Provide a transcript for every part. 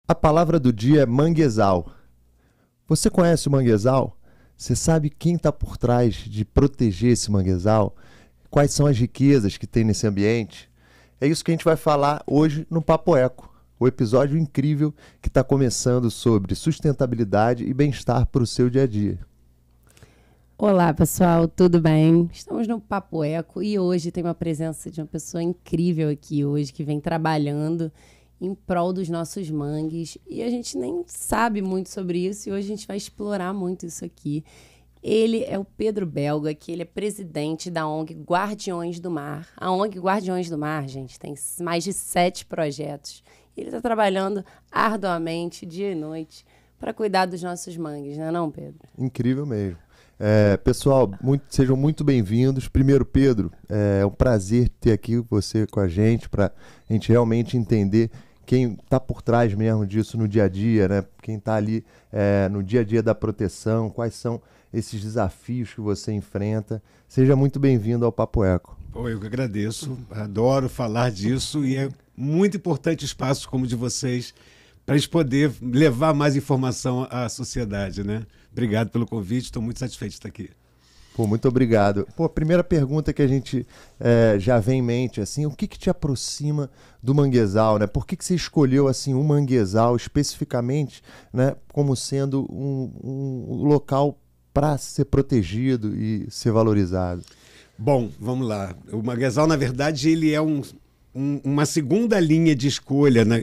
A palavra do dia é manguezal. Você conhece o manguezal? Você sabe quem está por trás de proteger esse manguezal? Quais são as riquezas que tem nesse ambiente? É isso que a gente vai falar hoje no Papo Eco, o episódio incrível que está começando sobre sustentabilidade e bem-estar para o seu dia a dia. Olá, pessoal, tudo bem? Estamos no Papo Eco e hoje tem uma presença de uma pessoa incrível aqui hoje que vem trabalhando em prol dos nossos mangues e a gente nem sabe muito sobre isso e hoje a gente vai explorar muito isso aqui. Ele é o Pedro Belga, que ele é presidente da ONG Guardiões do Mar. A ONG Guardiões do Mar, gente, tem mais de 7 projetos. Ele está trabalhando arduamente, dia e noite, para cuidar dos nossos mangues, não é não, Pedro? Incrível mesmo. Pessoal, sejam muito bem-vindos. Primeiro, Pedro, é um prazer ter aqui você com a gente, para a gente realmente entender quem está por trás mesmo disso no dia a dia, né? Quem está ali no dia a dia da proteção, quais são esses desafios que você enfrenta. Seja muito bem-vindo ao Papo Eco. Eu que agradeço, adoro falar disso e é muito importante espaços como o de vocês para a gente poder levar mais informação à sociedade, né? Obrigado pelo convite, estou muito satisfeito de estar aqui. Pô, muito obrigado. Pô, a primeira pergunta que a gente já vem em mente, assim, o que te aproxima do manguezal, né? Por que você escolheu, assim, um manguezal especificamente, né, como sendo um local para ser protegido e ser valorizado? Bom, vamos lá. O manguezal, na verdade, ele é uma segunda linha de escolha, né?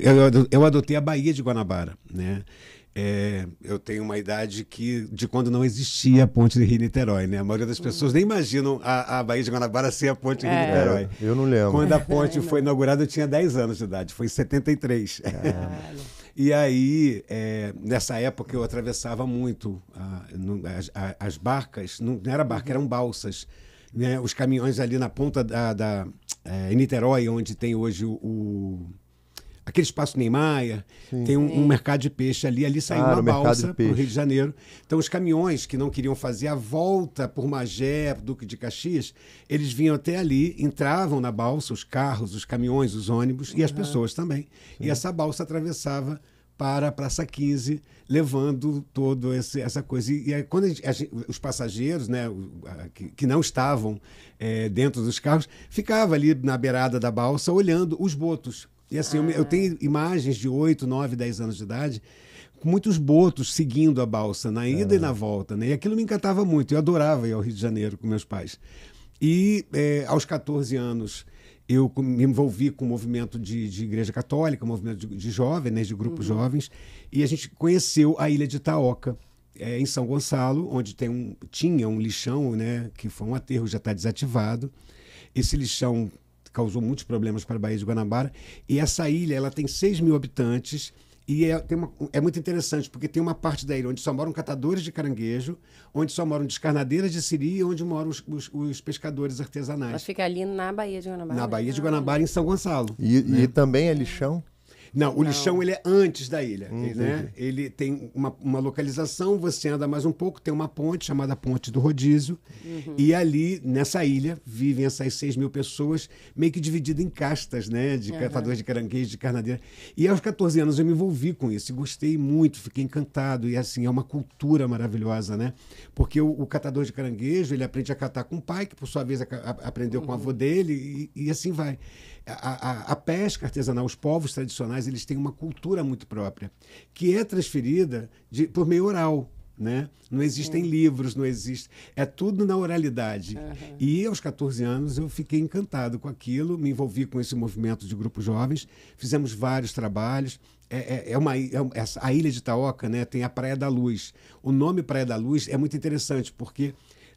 Eu adotei a Baía de Guanabara, né? Eu tenho uma idade de quando não existia a ponte de Rio-Niterói, né? A maioria das pessoas nem imaginam a Baía de Guanabara ser a ponte de Rio-Niterói. Eu não lembro. Quando a ponte foi inaugurada, eu tinha 10 anos de idade, foi em 73. E aí, nessa época, eu atravessava muito as barcas, não era barca, eram balsas, né? Os caminhões ali na ponta em Niterói, onde tem hoje aquele espaço Niemeyer, tem um mercado de peixe ali saiu uma balsa para o Rio de Janeiro. Então os caminhões que não queriam fazer a volta por Magé, Duque de Caxias, eles vinham até ali, entravam na balsa, os carros, os caminhões, os ônibus e as pessoas também. E essa balsa atravessava para a Praça 15, levando toda essa coisa. E aí, quando os passageiros, né, que não estavam dentro dos carros, ficavam ali na beirada da balsa olhando os botos. E assim, eu tenho imagens de 8, 9, 10 anos de idade, com muitos botos seguindo a balsa, na ida e na volta, né? E aquilo me encantava muito. Eu adorava ir ao Rio de Janeiro com meus pais. E aos 14 anos, eu me envolvi com o movimento de igreja católica, movimento de jovens, né, de grupos jovens, e a gente conheceu a Ilha de Itaoca, em São Gonçalo, onde tinha um lixão, né, que foi um aterro, já está desativado. Esse lixão causou muitos problemas para a Baía de Guanabara, e essa ilha ela tem 6 mil habitantes, e é muito interessante, porque tem uma parte da ilha onde só moram catadores de caranguejo, onde só moram descarnadeiras de siri e onde moram os pescadores artesanais. Ela fica ali na Baía de Guanabara. Na Baía de Guanabara, em São Gonçalo. E também é lixão? Não, o lixão ele é antes da ilha, né? Ele tem uma localização, você anda mais um pouco, tem uma ponte chamada Ponte do Rodízio, e ali, nessa ilha, vivem essas 6 mil pessoas, meio que divididas em castas, né? De catadores de caranguejo, de carnadeira. E aos 14 anos eu me envolvi com isso, e gostei muito, fiquei encantado, e assim, é uma cultura maravilhosa, né? Porque o catador de caranguejo, ele aprende a catar com o pai, que por sua vez aprendeu com o avô dele, e assim vai. A pesca artesanal, os povos tradicionais, eles têm uma cultura muito própria, que é transferida por meio oral, né? Não existem livros, não existe. É tudo na oralidade. E aos 14 anos eu fiquei encantado com aquilo, me envolvi com esse movimento de grupos jovens, fizemos vários trabalhos. A Ilha de Itaoca, né, tem a Praia da Luz. O nome Praia da Luz é muito interessante, porque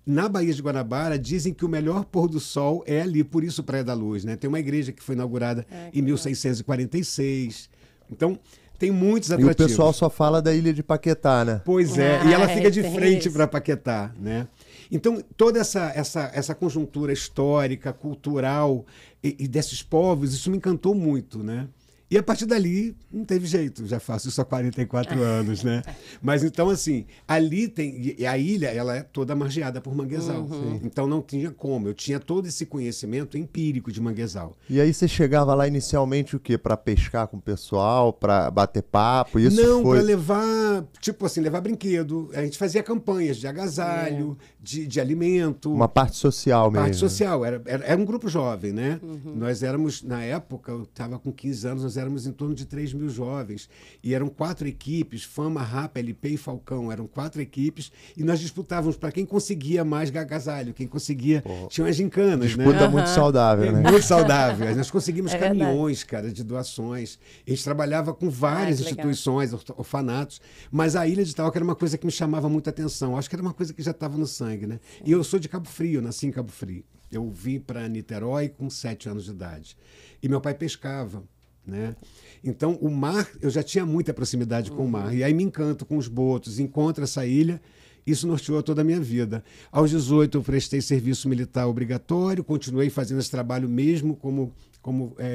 na Baía de Guanabara, dizem que o melhor pôr do sol é ali, por isso Praia da Luz, né? Tem uma igreja que foi inaugurada em 1646. Então, tem muitos atrativos. E o pessoal só fala da Ilha de Paquetá, né? Pois é, e ela fica de frente para Paquetá, né? Então, toda essa conjuntura histórica, cultural e desses povos, isso me encantou muito, né? E a partir dali, não teve jeito, já faço isso há 44 anos, né? Mas então, assim, ali tem... E a ilha, ela é toda margeada por manguezal. Então não tinha como. Eu tinha todo esse conhecimento empírico de manguezal. E aí você chegava lá inicialmente o quê? Para pescar com o pessoal, para bater papo? Isso não, foi... para levar, tipo assim, levar brinquedo. A gente fazia campanhas de agasalho, de alimento. Uma parte social mesmo. Parte social. Era um grupo jovem, né? Nós éramos, na época, eu estava com 15 anos, nós éramos em torno de 3 mil jovens. E eram 4 equipes, Fama, Rapa, LP e Falcão. Eram 4 equipes e nós disputávamos para quem conseguia mais agasalho, quem conseguia... Tinha umas gincanas, Disputa muito saudável, né? Muito saudável. Nós conseguimos É caminhões, cara, de doações. A gente trabalhava com várias instituições, orfanatos, mas a Ilha de Itaoca era uma coisa que me chamava muita atenção. Acho que era uma coisa que já estava no sangue, né? E eu sou de Cabo Frio, nasci em Cabo Frio. Eu vim para Niterói com 7 anos de idade. E meu pai pescava, né? Então, o mar, eu já tinha muita proximidade com o mar. E aí me encanto com os botos, encontro essa ilha. Isso norteou toda a minha vida. Aos 18, eu prestei serviço militar obrigatório, continuei fazendo esse trabalho mesmo como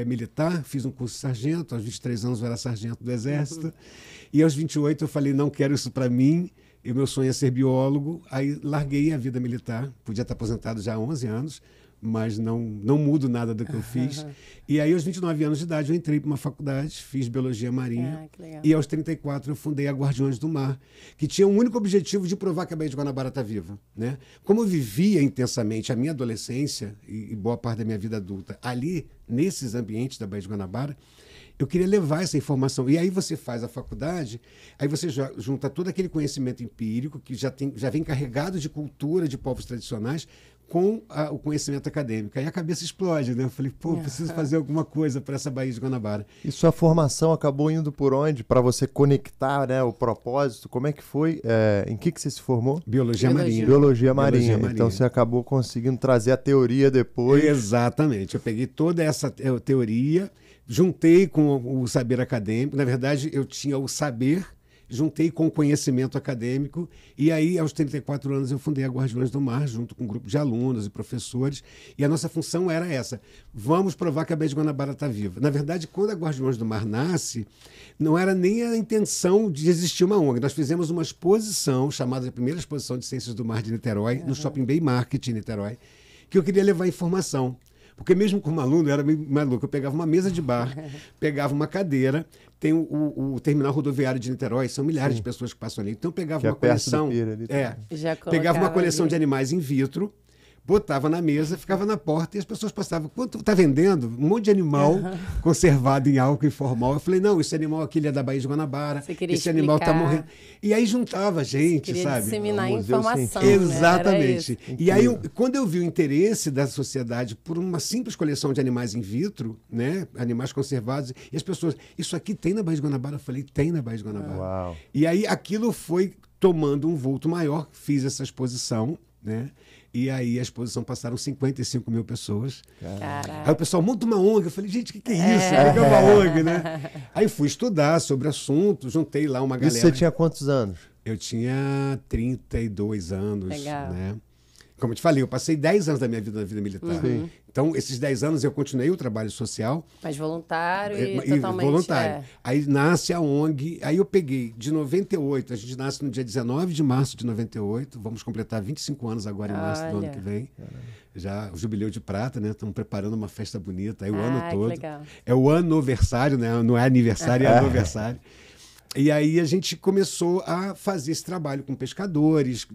militar, fiz um curso de sargento, aos 23 anos eu era sargento do Exército, e aos 28 eu falei, não quero isso para mim, e o meu sonho é ser biólogo, aí larguei a vida militar, podia estar aposentado já há 11 anos, mas não mudo nada do que eu fiz. E aí, aos 29 anos de idade, eu entrei para uma faculdade, fiz Biologia Marinha, e aos 34 eu fundei a Guardiões do Mar, que tinha o único objetivo de provar que a Baía de Guanabara está viva, né? Como eu vivia intensamente a minha adolescência e boa parte da minha vida adulta ali, nesses ambientes da Baía de Guanabara, eu queria levar essa informação. E aí você faz a faculdade, aí você junta todo aquele conhecimento empírico, que já vem carregado de cultura de povos tradicionais, com o conhecimento acadêmico. Aí a cabeça explode, né? Eu falei, preciso fazer alguma coisa para essa Baía de Guanabara. E sua formação acabou indo por onde? Para você conectar, né, o propósito? Como é que foi? Em que você se formou? Biologia Marinha. Biologia Marinha. Então você acabou conseguindo trazer a teoria depois. Exatamente. Eu peguei toda essa teoria, juntei com o saber acadêmico. Na verdade, eu tinha o saber, juntei com o conhecimento acadêmico, e aí, aos 34 anos, eu fundei a Guardiões do Mar, junto com um grupo de alunos e professores, e a nossa função era essa: vamos provar que a Baía de Guanabara está viva. Na verdade, quando a Guardiões do Mar nasce, não era nem a intenção de existir uma ONG. Nós fizemos uma exposição, chamada a primeira exposição de Ciências do Mar de Niterói, no Shopping Bay Market, em Niterói, que eu queria levar informação. Porque mesmo como aluno, eu era meio maluco. Eu pegava uma mesa de bar, pegava uma cadeira, tem o terminal rodoviário de Niterói, são milhares de pessoas que passam ali. Então eu pegava uma coleção. Pegava uma coleção de animais in vitro, botava na mesa, ficava na porta e as pessoas passavam. Quanto tá vendendo? Um monte de animal conservado em álcool informal. Eu falei, não, esse animal aqui ele é da Baía de Guanabara, esse animal está morrendo. E aí juntava gente, sabe? Disseminar informação. Né? Exatamente. E aí, quando eu vi o interesse da sociedade por uma simples coleção de animais in vitro, né? Animais conservados, e as pessoas, isso aqui tem na Baía de Guanabara? Eu falei, tem na Baía de Guanabara. Uau. E aí aquilo foi tomando um vulto maior, fiz essa exposição, né? E aí a exposição passaram 55 mil pessoas. Caraca. Aí o pessoal, monta uma ONG. Eu falei, gente, o que é isso? O que é uma ONG, né? Aí fui estudar sobre o assunto, juntei lá uma galera. Isso você tinha quantos anos? Eu tinha 32 anos. Legal. Né? Como eu te falei, eu passei 10 anos da minha vida na vida militar. Então, esses 10 anos eu continuei o trabalho social. Mas voluntário e totalmente... Voluntário. Aí nasce a ONG, aí eu peguei de 98, a gente nasce no dia 19 de março de 98, vamos completar 25 anos agora em março do ano que vem. Já o Jubileu de Prata, né? Estamos preparando uma festa bonita aí o ano todo. Legal. É o aniversário, né? Não é aniversário, é aniversário. E aí a gente começou a fazer esse trabalho com pescadores,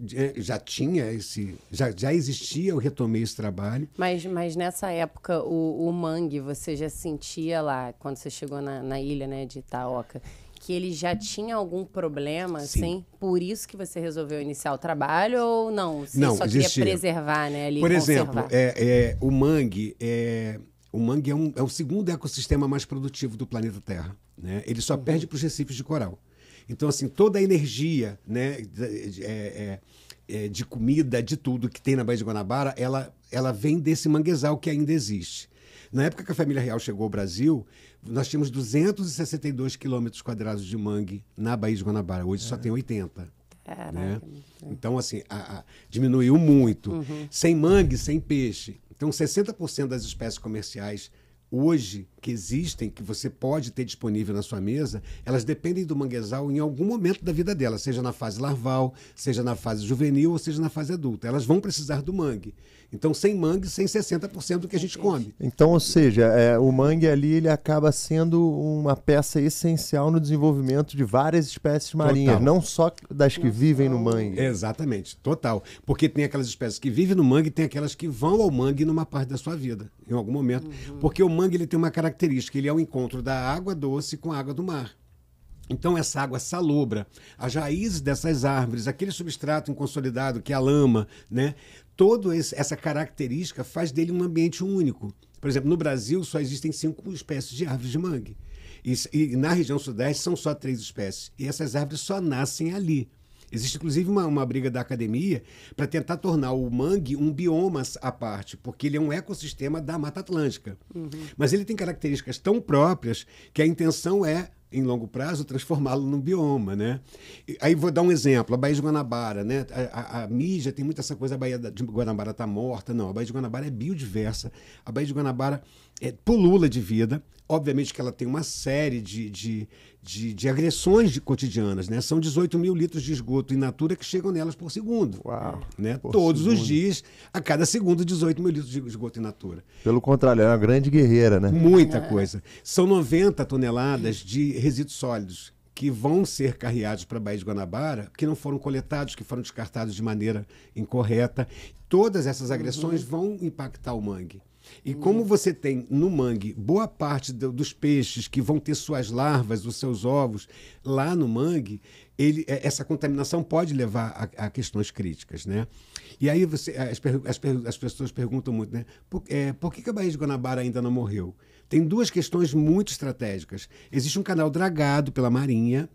já existia, eu retomei esse trabalho. Mas nessa época, o mangue, você já sentia lá, quando você chegou na ilha, né, de Itaoca, que ele já tinha algum problema, assim? Por isso que você resolveu iniciar o trabalho ou não? Você só queria preservar, né, ali, por conservar? exemplo, o mangue é o segundo ecossistema mais produtivo do planeta Terra. Né? Ele só perde para os recifes de coral. Então, assim, toda a energia, né, de comida, de tudo que tem na Baía de Guanabara, ela vem desse manguezal que ainda existe. Na época que a família real chegou ao Brasil, nós tínhamos 262 quilômetros quadrados de mangue na Baía de Guanabara. Hoje só tem 80. Caraca. Né? Então, assim, diminuiu muito. Sem mangue, sem peixe. Então, 60% das espécies comerciais hoje que existem, que você pode ter disponível na sua mesa, elas dependem do manguezal em algum momento da vida dela, seja na fase larval, seja na fase juvenil ou seja na fase adulta. Elas vão precisar do mangue. Então, sem mangue, sem 60% do que a gente come. Então, ou seja, o mangue ali ele acaba sendo uma peça essencial no desenvolvimento de várias espécies marinhas, Total. não só das que vivem no mangue. Exatamente, total. Porque tem aquelas espécies que vivem no mangue e tem aquelas que vão ao mangue numa parte da sua vida, em algum momento. Porque o mangue ele tem uma característica, ele é o encontro da água doce com a água do mar. Então, essa água salobra, as raízes dessas árvores, aquele substrato inconsolidado que é a lama, né? Toda essa característica faz dele um ambiente único. Por exemplo, no Brasil só existem 5 espécies de árvores de mangue. E na região sudeste são só 3 espécies. E essas árvores só nascem ali. Existe, inclusive, uma briga da academia para tentar tornar o mangue um bioma à parte, porque ele é um ecossistema da Mata Atlântica. Mas ele tem características tão próprias que a intenção é, em longo prazo, transformá-lo num bioma, né? Aí vou dar um exemplo, a Baía de Guanabara, né? A mídia tem muito essa coisa, a Baía de Guanabara está morta. Não, a Baía de Guanabara é biodiversa, a Baía de Guanabara pulula de vida. Obviamente que ela tem uma série de agressões cotidianas, né? São 18 mil litros de esgoto in natura que chegam nelas por segundo. Uau, né? por Todos segundo. os dias, a cada segundo, 18 mil litros de esgoto in natura. Pelo contrário, é uma grande guerreira, né? Muita coisa. São 90 toneladas de resíduos sólidos que vão ser carreados para a Baía de Guanabara, que não foram coletados, que foram descartados de maneira incorreta. Todas essas agressões vão impactar o mangue. E como você tem no mangue boa parte dos peixes que vão ter suas larvas, os seus ovos lá no mangue, essa contaminação pode levar a questões críticas, né? E aí as pessoas perguntam muito, né? Por que a Baía de Guanabara ainda não morreu? Tem 2 questões muito estratégicas. Existe um canal dragado pela Marinha,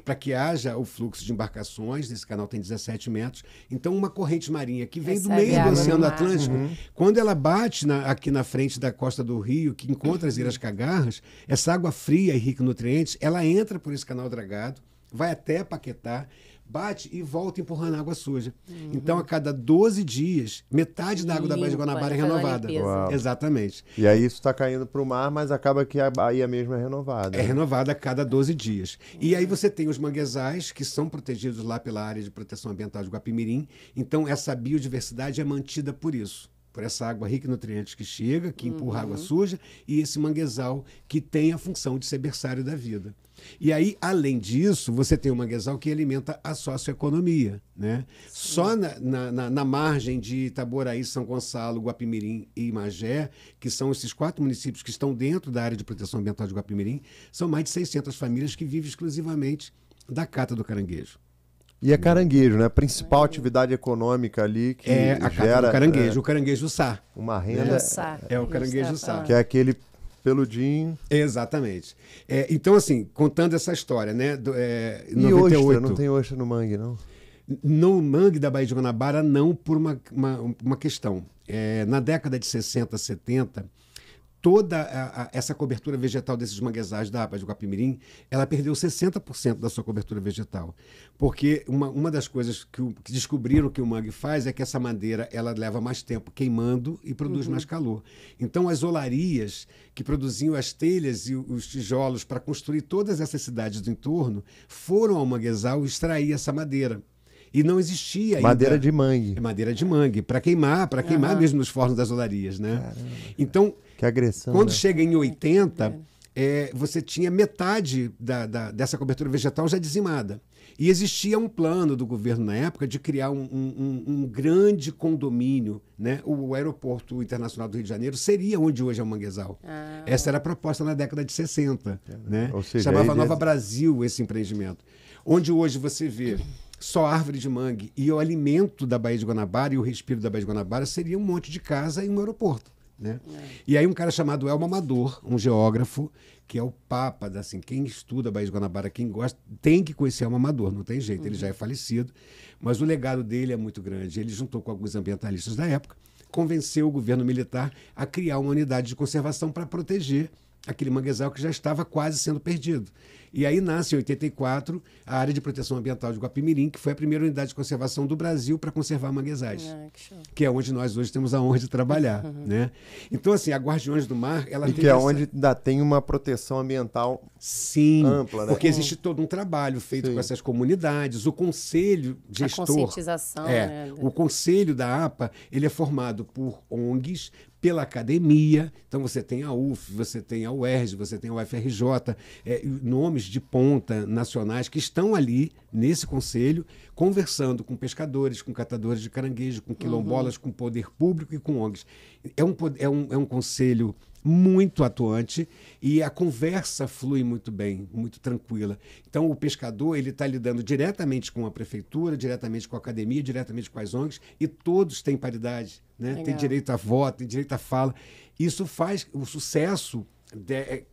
para que haja o fluxo de embarcações. Esse canal tem 17 metros. Então, uma corrente marinha que vem do meio do Oceano Atlântico, quando ela bate aqui na frente da costa do Rio, que encontra as Ilhas Cagarras, essa água fria e rica em nutrientes, ela entra por esse canal dragado, vai até Paquetá, bate e volta empurrando água suja. Então, a cada 12 dias, metade da água da Baía de Guanabara é renovada. Exatamente. E aí isso está caindo para o mar, mas acaba que a Baía mesmo é renovada. É renovada a cada 12 dias. E aí você tem os manguezais, que são protegidos lá pela área de proteção ambiental de Guapimirim. Então, essa biodiversidade é mantida por isso. Por essa água rica em nutrientes que chega, que empurra água suja, e esse manguezal que tem a função de ser berçário da vida. E aí, além disso, você tem o manguezal que alimenta a socioeconomia, né? Só na margem de Itaboraí, São Gonçalo, Guapimirim e Magé, que são esses 4 municípios que estão dentro da área de proteção ambiental de Guapimirim, são mais de 600 famílias que vivem exclusivamente da cata do caranguejo. E é caranguejo, né? A principal atividade econômica ali que a cata gera do caranguejo, o caranguejo sá. uma renda, É o caranguejo sá. que é aquele peludinho. Exatamente. Então, assim, contando essa história, né? E 98, ostra, não tem ostra no mangue, não? No mangue da Baía de Guanabara, não, por uma questão. Na década de 60, 70, toda essa cobertura vegetal desses manguezais da Baía de Guapimirim, ela perdeu 60% da sua cobertura vegetal. Porque uma das coisas que descobriram que o mangue faz é que essa madeira ela leva mais tempo queimando e produz mais calor. Então, as olarias que produziam as telhas e os tijolos para construir todas essas cidades do entorno foram ao manguezal extrair essa madeira. E não existia ainda... Madeira de mangue. Madeira de mangue, para queimar mesmo nos fornos das olarias, né? Caramba. Então, Que agressão, quando né? chega em 80, você tinha metade dessa cobertura vegetal já dizimada. E existia um plano do governo na época de criar um grande condomínio, né? O Aeroporto Internacional do Rio de Janeiro seria onde hoje é o Manguezal. Essa era a proposta na década de 60. Né? Ou seja, chamava aí Nova Brasil esse empreendimento. Onde hoje você vê só árvore de mangue e o alimento da Baía de Guanabara e o respiro da Baía de Guanabara seria um monte de casa e um aeroporto. Né? E aí um cara chamado Elmo Amador, um geógrafo, que é o papa, assim, quem estuda a Baía de Guanabara, quem gosta, tem que conhecer Elmo Amador, não tem jeito, ele já é falecido, mas o legado dele é muito grande. Ele juntou com alguns ambientalistas da época, convenceu o governo militar a criar uma unidade de conservação para proteger aquele manguezal que já estava quase sendo perdido. E aí nasce, em 84, a Área de Proteção Ambiental de Guapimirim, que foi a primeira unidade de conservação do Brasil para conservar manguezais. Que é onde nós hoje temos a honra de trabalhar. Né? Então, assim, a Guardiões do Mar... ela e tem que é onde ainda tem uma proteção ambiental ampla, né? Porque existe todo um trabalho feito com essas comunidades. O conselho gestor... A conscientização, né? O conselho da APA, ele é formado por ONGs, pela academia. Então você tem a UF, você tem a UERJ, você tem a UFRJ, nomes de ponta nacionais que estão ali nesse conselho, conversando com pescadores, com catadores de caranguejo, com quilombolas, com poder público e com ONGs. É um conselho muito atuante e a conversa flui muito bem, muito tranquila. Então o pescador ele está lidando diretamente com a prefeitura, diretamente com a academia, diretamente com as ONGs e todos têm paridade, né? Tem direito a voto, tem direito à fala. Isso faz o sucesso,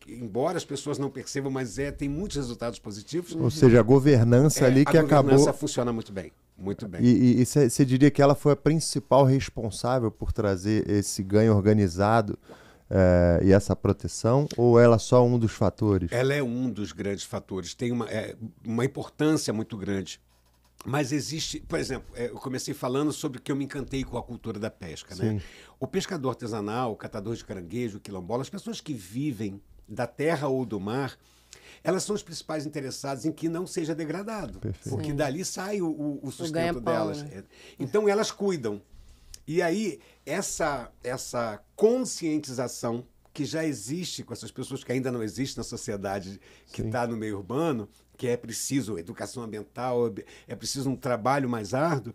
embora as pessoas não percebam, mas tem muitos resultados positivos. Ou seja, a governança ali que acabou... A governança funciona muito bem. Muito bem. E você diria que ela foi a principal responsável por trazer esse ganho organizado e essa proteção, ou ela é só um dos fatores? Ela é um dos grandes fatores, tem uma importância muito grande. Mas existe, por exemplo, eu comecei falando sobre que eu me encantei com a cultura da pesca. Né? O pescador artesanal, o catador de caranguejo, o quilombola, as pessoas que vivem da terra ou do mar, elas são os principais interessados em que não seja degradado. Perfeito. Porque dali sai o sustento delas. Né? Então elas cuidam. E aí, essa conscientização que já existe com essas pessoas que ainda não existe na sociedade que está no meio urbano, que é preciso educação ambiental, é preciso um trabalho mais árduo,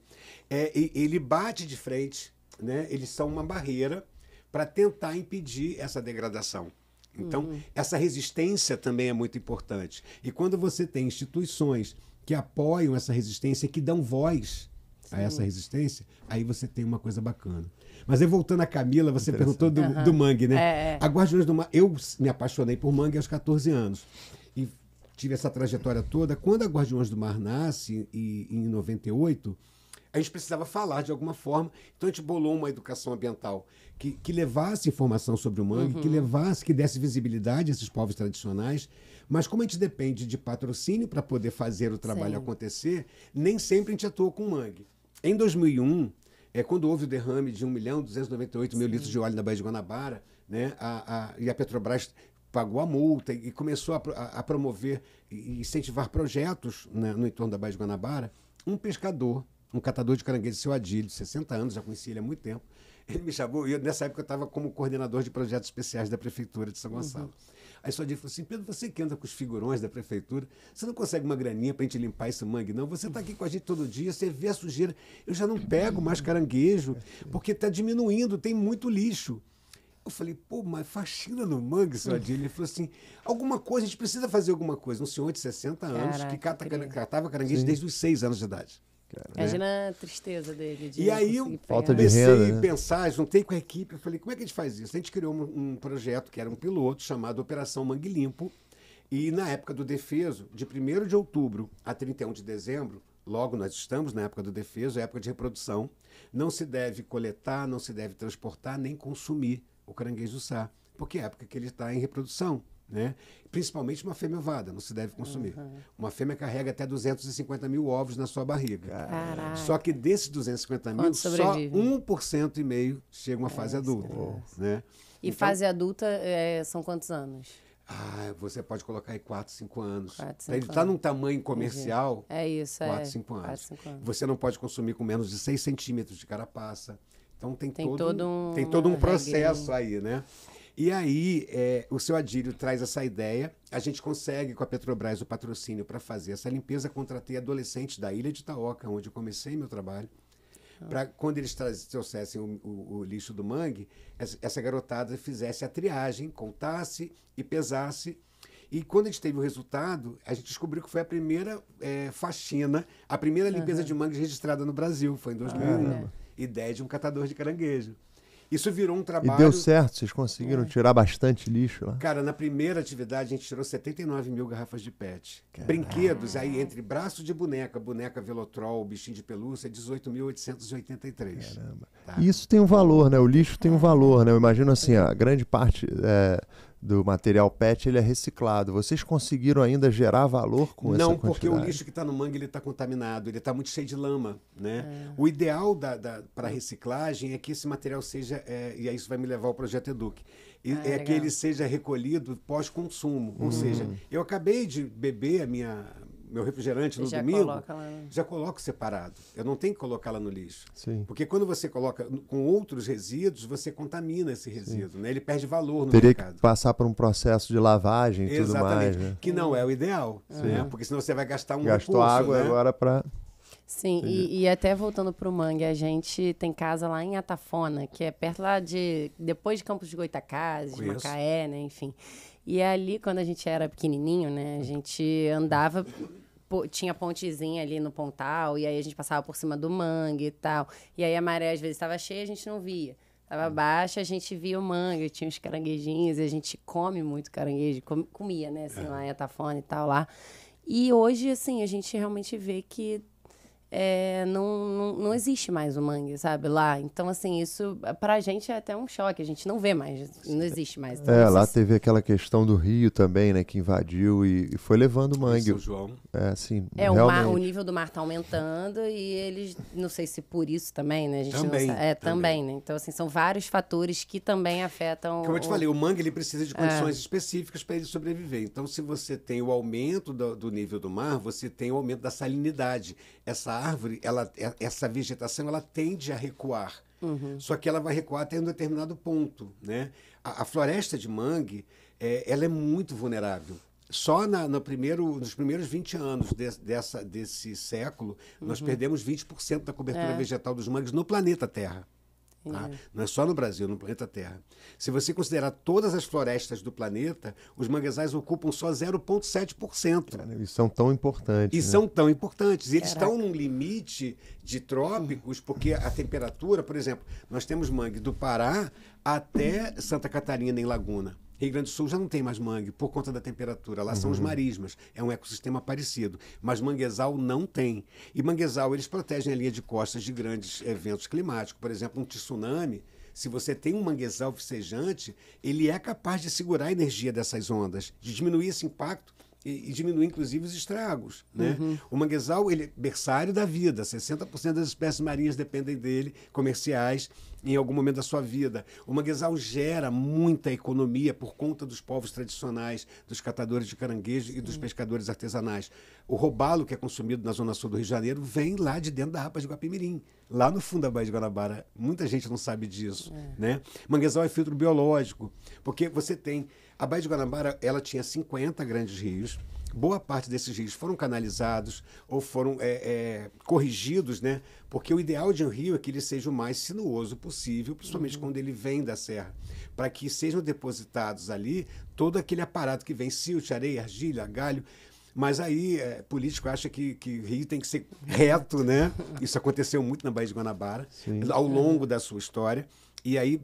ele bate de frente, né? Eles são uma barreira para tentar impedir essa degradação. Então, essa resistência também é muito importante. E quando você tem instituições que apoiam essa resistência, que dão voz a essa resistência, aí você tem uma coisa bacana. Mas aí, voltando a Camila, você perguntou do mangue, né? A Guardiões do Mar, eu me apaixonei por mangue aos 14 anos. E tive essa trajetória toda. Quando a Guardiões do Mar nasce, em 98, a gente precisava falar de alguma forma. Então a gente bolou uma educação ambiental que levasse informação sobre o mangue, que desse visibilidade a esses povos tradicionais. Mas como a gente depende de patrocínio para poder fazer o trabalho acontecer, nem sempre a gente atua com mangue. Em 2001, quando houve o derrame de 1.298.000 litros de óleo na Baía de Guanabara, né, e a Petrobras pagou a multa e começou a promover e incentivar projetos, né, no entorno da Baía de Guanabara, um pescador, um catador de caranguejo, seu Adílio, de 60 anos, já conheci ele há muito tempo, ele me chamou, e nessa época eu estava como coordenador de projetos especiais da Prefeitura de São Gonçalo. Aí seu Adílio falou assim: Pedro, você que anda com os figurões da Prefeitura, você não consegue uma graninha para a gente limpar esse mangue, não? Você está aqui com a gente todo dia, você vê a sujeira, eu já não pego mais caranguejo, porque está diminuindo, tem muito lixo. Eu falei, pô, mas faxina no mangue, seu Adílio. Ele falou assim, alguma coisa, a gente precisa fazer alguma coisa. Um senhor de 60 anos que catava caranguejo desde os 6 anos de idade. Imagina a tristeza dele. E aí eu comecei a pensar, juntei com a equipe, eu falei, como é que a gente faz isso? A gente criou um projeto que era um piloto chamado Operação Mangue Limpo. E na época do defeso, de 1º de outubro a 31 de dezembro, logo nós estamos na época do defeso, é época de reprodução, não se deve coletar, não se deve transportar, nem consumir o caranguejo-sá, porque é a época que ele está em reprodução, né? Principalmente uma fêmea ovada, não se deve consumir. Uma fêmea carrega até 250.000 ovos na sua barriga. Caraca. Só que desses 250.000, só 1,5% chegam à fase adulta. Né? E então, fase adulta são quantos anos? Você pode colocar aí 4, 5 anos. Para ele tá estar num tamanho comercial, 4, 5 anos. Você não pode consumir com menos de 6 centímetros de carapaça. Então tem todo um processo aí, né? E aí, o seu Adílio traz essa ideia, a gente consegue com a Petrobras o patrocínio para fazer essa limpeza. Contratei adolescentes da Ilha de Itaoca, onde eu comecei meu trabalho, para quando eles trouxessem o lixo do mangue, essa garotada fizesse a triagem, contasse e pesasse. E quando a gente teve o resultado, a gente descobriu que foi a primeira faxina, a primeira limpeza de mangue registrada no Brasil, foi em 2001. Ideia de um catador de caranguejo. Isso virou um trabalho... E deu certo? Vocês conseguiram tirar bastante lixo lá? Cara, na primeira atividade a gente tirou 79.000 garrafas de PET. Caramba. Brinquedos, aí entre braço de boneca Velotrol, bichinho de pelúcia, 18.883. Caramba. Tá? E isso tem um valor, né? O lixo tem um valor, né? Eu imagino assim, a grande parte do material PET, ele é reciclado. Vocês conseguiram ainda gerar valor com essa Não, quantidade? porque o lixo que está no mangue ele está contaminado, ele está muito cheio de lama, né? O ideal para reciclagem é que esse material seja, e aí isso vai me levar ao projeto Eduque, é que ele seja recolhido pós-consumo. Ou seja, eu acabei de beber meu refrigerante no domingo, já coloco separado. Eu não tenho que colocar lá no lixo. Sim. Porque quando você coloca com outros resíduos, você contamina esse resíduo, né? Ele perde valor no Teria mercado. que passar por um processo de lavagem e tudo mais, né? Que não é o ideal, né? Porque senão você vai gastar Gastou recurso, água, né? agora para... Sim, e até voltando para o mangue, a gente tem casa lá em Atafona, que é perto lá depois de Campos de Goytacazes, Macaé, né, enfim. E ali, quando a gente era pequenininho, né, a gente andava, tinha pontezinha ali no Pontal, e aí a gente passava por cima do mangue e tal. E aí a maré às vezes estava cheia, a gente não via. Estava baixa, a gente via o mangue, tinha os caranguejinhos, e a gente come muito caranguejo, comia, né, assim, lá em Atafona e tal, lá. E hoje, assim, a gente realmente vê que não existe mais o mangue, sabe, lá. Então, assim, isso pra gente é até um choque. A gente não vê mais, não existe mais. Então, lá teve aquela questão do rio também, né, que invadiu e foi levando o mangue. São João. Assim, o nível do mar tá aumentando e eles, não sei se por isso também, né, a gente também, não sabe. Também, né. Então, assim, são vários fatores que também afetam... Como eu te falei, o mangue ele precisa de condições específicas para ele sobreviver. Então, se você tem o aumento do nível do mar, você tem o aumento da salinidade. Essa árvore, essa vegetação, ela tende a recuar. Só que ela vai recuar até um determinado ponto, né? A floresta de mangue, ela é muito vulnerável. Só nos primeiros 20 anos desse século, nós perdemos 20% da cobertura vegetal dos mangues no planeta Terra. Tá? Não é só no Brasil, no planeta Terra. Se você considerar todas as florestas do planeta, os manguezais ocupam só 0,7%. E são tão importantes. E né? são tão importantes. E eles estão num limite de trópicos, porque a temperatura, por exemplo, nós temos mangue do Pará até Santa Catarina, em Laguna. Rio Grande do Sul já não tem mais mangue por conta da temperatura. Lá são os marismas. É um ecossistema parecido. Mas manguezal não tem. E manguezal, eles protegem a linha de costas de grandes eventos climáticos. Por exemplo, um tsunami. Se você tem um manguezal vicejante, ele é capaz de segurar a energia dessas ondas, de diminuir esse impacto e diminuir, inclusive, os estragos. Né? O manguezal, ele é berçário da vida. 60% das espécies marinhas dependem dele, comerciais, em algum momento da sua vida. O manguezal gera muita economia por conta dos povos tradicionais, dos catadores de caranguejo e dos pescadores artesanais. O robalo que é consumido na zona sul do Rio de Janeiro vem lá de dentro da Rapa de Guapimirim, lá no fundo da Baía de Guanabara. Muita gente não sabe disso. Né? Manguezal é filtro biológico, porque você tem... A Baía de Guanabara, ela tinha 50 grandes rios. Boa parte desses rios foram canalizados ou foram corrigidos, né? Porque o ideal de um rio é que ele seja o mais sinuoso possível, principalmente quando ele vem da serra, para que sejam depositados ali todo aquele aparato que vem, silt, areia, argila, galho. Mas aí, político acha que rio tem que ser reto, né? Isso aconteceu muito na Baía de Guanabara, ao longo da sua história. E aí,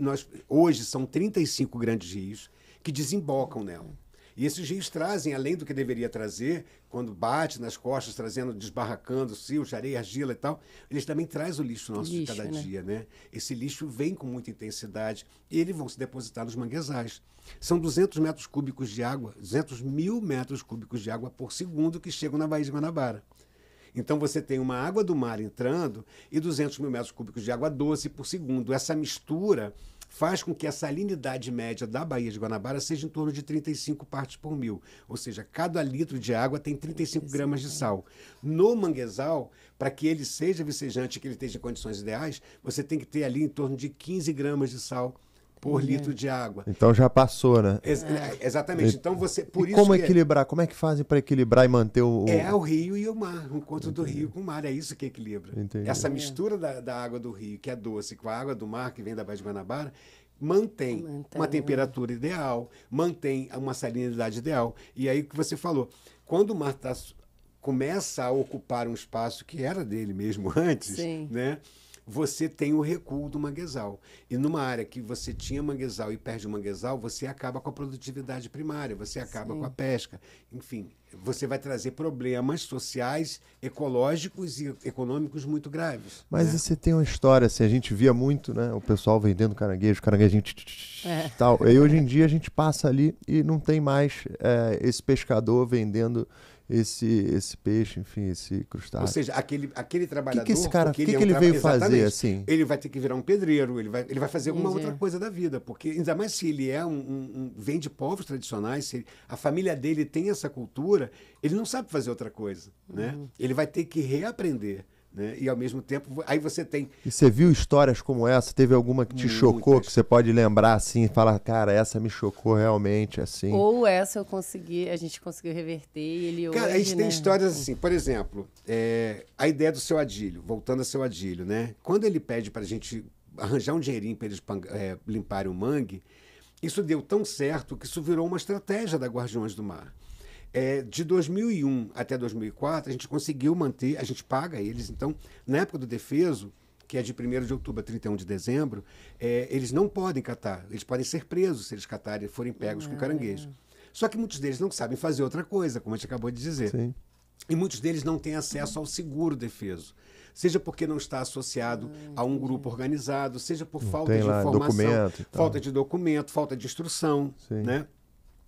hoje, são 35 grandes rios que desembocam nela. E esses rios trazem, além do que deveria trazer, quando bate nas costas, desbarracando silt, areia, argila e tal, eles também trazem o lixo nosso de cada dia, né? Esse lixo vem com muita intensidade e eles vão se depositar nos manguezais. São 200 metros cúbicos de água, 200 mil metros cúbicos de água por segundo que chegam na Baía de Guanabara. Então você tem uma água do mar entrando e 200 mil metros cúbicos de água doce por segundo. Essa mistura faz com que a salinidade média da Baía de Guanabara seja em torno de 35 partes por mil. Ou seja, cada litro de água tem 35 gramas de sal. No manguezal, para que ele seja vicejante e que ele esteja em condições ideais, você tem que ter ali em torno de 15 gramas de sal por litro de água. Então já passou, né? Exatamente. Então você... Por e isso como equilibrar? Como é que fazem para equilibrar e manter o... É o rio e o mar, o encontro do rio com o mar. É isso que equilibra. Entendi. Essa mistura da água do rio, que é doce, com a água do mar, que vem da Baía de Guanabara, mantém uma temperatura ideal, mantém uma salinidade ideal. E aí o que você falou, quando o mar começa a ocupar um espaço que era dele mesmo antes, né? você tem o recuo do manguezal. E numa área que você tinha manguezal e perde o manguezal, você acaba com a produtividade primária, você acaba com a pesca. Enfim, você vai trazer problemas sociais, ecológicos e econômicos muito graves. Mas né? você tem uma história, assim, a gente via muito, né, o pessoal vendendo caranguejinho tal. E hoje em dia a gente passa ali e não tem mais esse pescador vendendo esse peixe, enfim, esse crustáceo. Ou seja, aquele trabalhador... Que esse cara, porque que ele ele veio exatamente, fazer, assim? Ele vai ter que virar um pedreiro, ele vai fazer alguma outra coisa da vida, porque ainda mais se ele vem de povos tradicionais, se a família dele tem essa cultura, ele não sabe fazer outra coisa, né? Ele vai ter que reaprender. Né? E ao mesmo tempo, aí você tem... E você viu histórias como essa? Teve alguma que te chocou, que você pode lembrar assim e falar, cara, essa me chocou realmente, assim? Ou essa a gente conseguiu reverter e ele hoje, Cara, a gente tem histórias assim, por exemplo, a ideia do Seu Adílio, voltando ao Seu Adílio, né? Quando ele pede para a gente arranjar um dinheirinho para eles limparem o mangue, isso deu tão certo que isso virou uma estratégia da Guardiões do Mar. De 2001 até 2004, a gente conseguiu manter, a gente paga eles. Então, na época do defeso, que é de 1º de outubro a 31 de dezembro, eles não podem catar. Eles podem ser presos se eles catarem e forem pegos com caranguejo. Só que muitos deles não sabem fazer outra coisa, como a gente acabou de dizer. Sim. E muitos deles não têm acesso ao seguro defeso. Seja porque não está associado a um grupo organizado, seja por falta de informação, falta de documento, falta de instrução, né?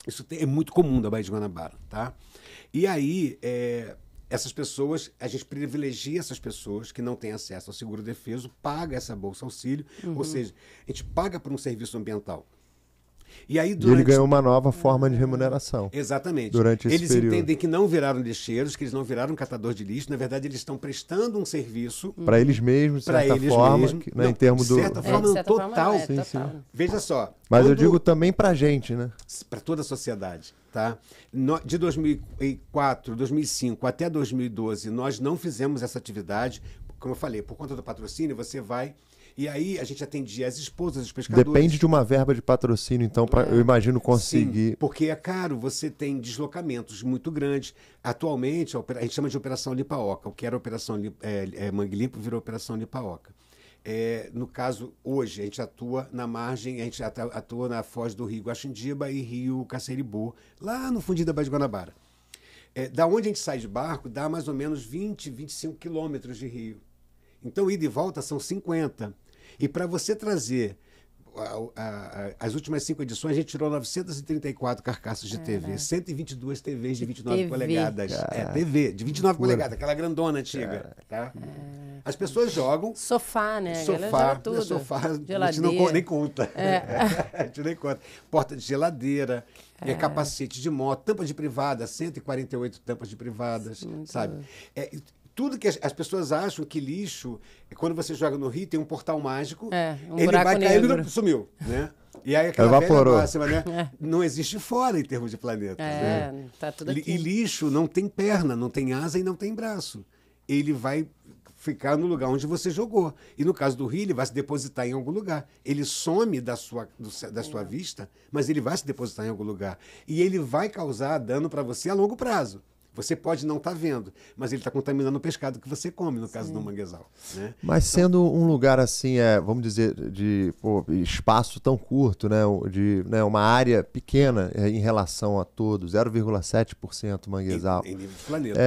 Isso é muito comum da Baía de Guanabara, tá? E aí, essas pessoas, a gente privilegia essas pessoas que não têm acesso ao seguro-defeso, paga essa bolsa auxílio, ou seja, a gente paga por um serviço ambiental. E aí, E ele ganhou uma nova forma de remuneração. Exatamente. Durante esse período. Eles entendem que não viraram lixeiros, que eles não viraram catador de lixo. Na verdade, eles estão prestando um serviço... Para eles mesmos, de certa forma, né, em termos do... De certa forma, total. Total. Veja só. Mas eu digo também para a gente, né? Para toda a sociedade, tá? De 2004, 2005 até 2012, nós não fizemos essa atividade. Como eu falei, por conta do patrocínio, você vai... E aí a gente atendia as esposas dos pescadores. Depende de uma verba de patrocínio, então, eu imagino conseguir... Sim, porque é caro, você tem deslocamentos muito grandes. Atualmente, a gente chama de Operação Lipaoca. O que era Operação Mangue Limpo virou Operação Lipaoca. No caso, hoje, a gente atua na margem, a gente atua na foz do Rio Guaxindiba e Rio Caceribu, lá no fundinho da Baía de Guanabara. Da onde a gente sai de barco, dá mais ou menos 20, 25 quilômetros de rio. Então, ida e volta são 50. E para você trazer as últimas 5 edições, a gente tirou 934 carcaças de TV, 122 TVs de 29 polegadas. TV, de 29 polegadas, aquela grandona antiga. Tá? As pessoas jogam. Sofá, né? Sofá, tudo. A gente não nem conta. A gente nem conta. Porta de geladeira, capacete de moto, tampa de privada, 148 tampas de privadas, sabe? Tudo que as pessoas acham que lixo, quando você joga no rio, tem um portal mágico, ele vai cair e sumiu, né? E aí aquela velha máxima, né? Não existe fora em termos de planeta. Né? Tá tudo aqui. E lixo não tem perna, não tem asa e não tem braço. Ele vai ficar no lugar onde você jogou. E no caso do rio, ele vai se depositar em algum lugar. Ele some da sua vista, mas ele vai se depositar em algum lugar. E ele vai causar dano para você a longo prazo. Você pode não estar vendo, mas ele está contaminando o pescado que você come, no caso do manguezal. Né? Mas sendo um lugar assim, vamos dizer, de espaço tão curto, né, uma área pequena em relação a todo, 0,7% manguezal. Em nível de planeta.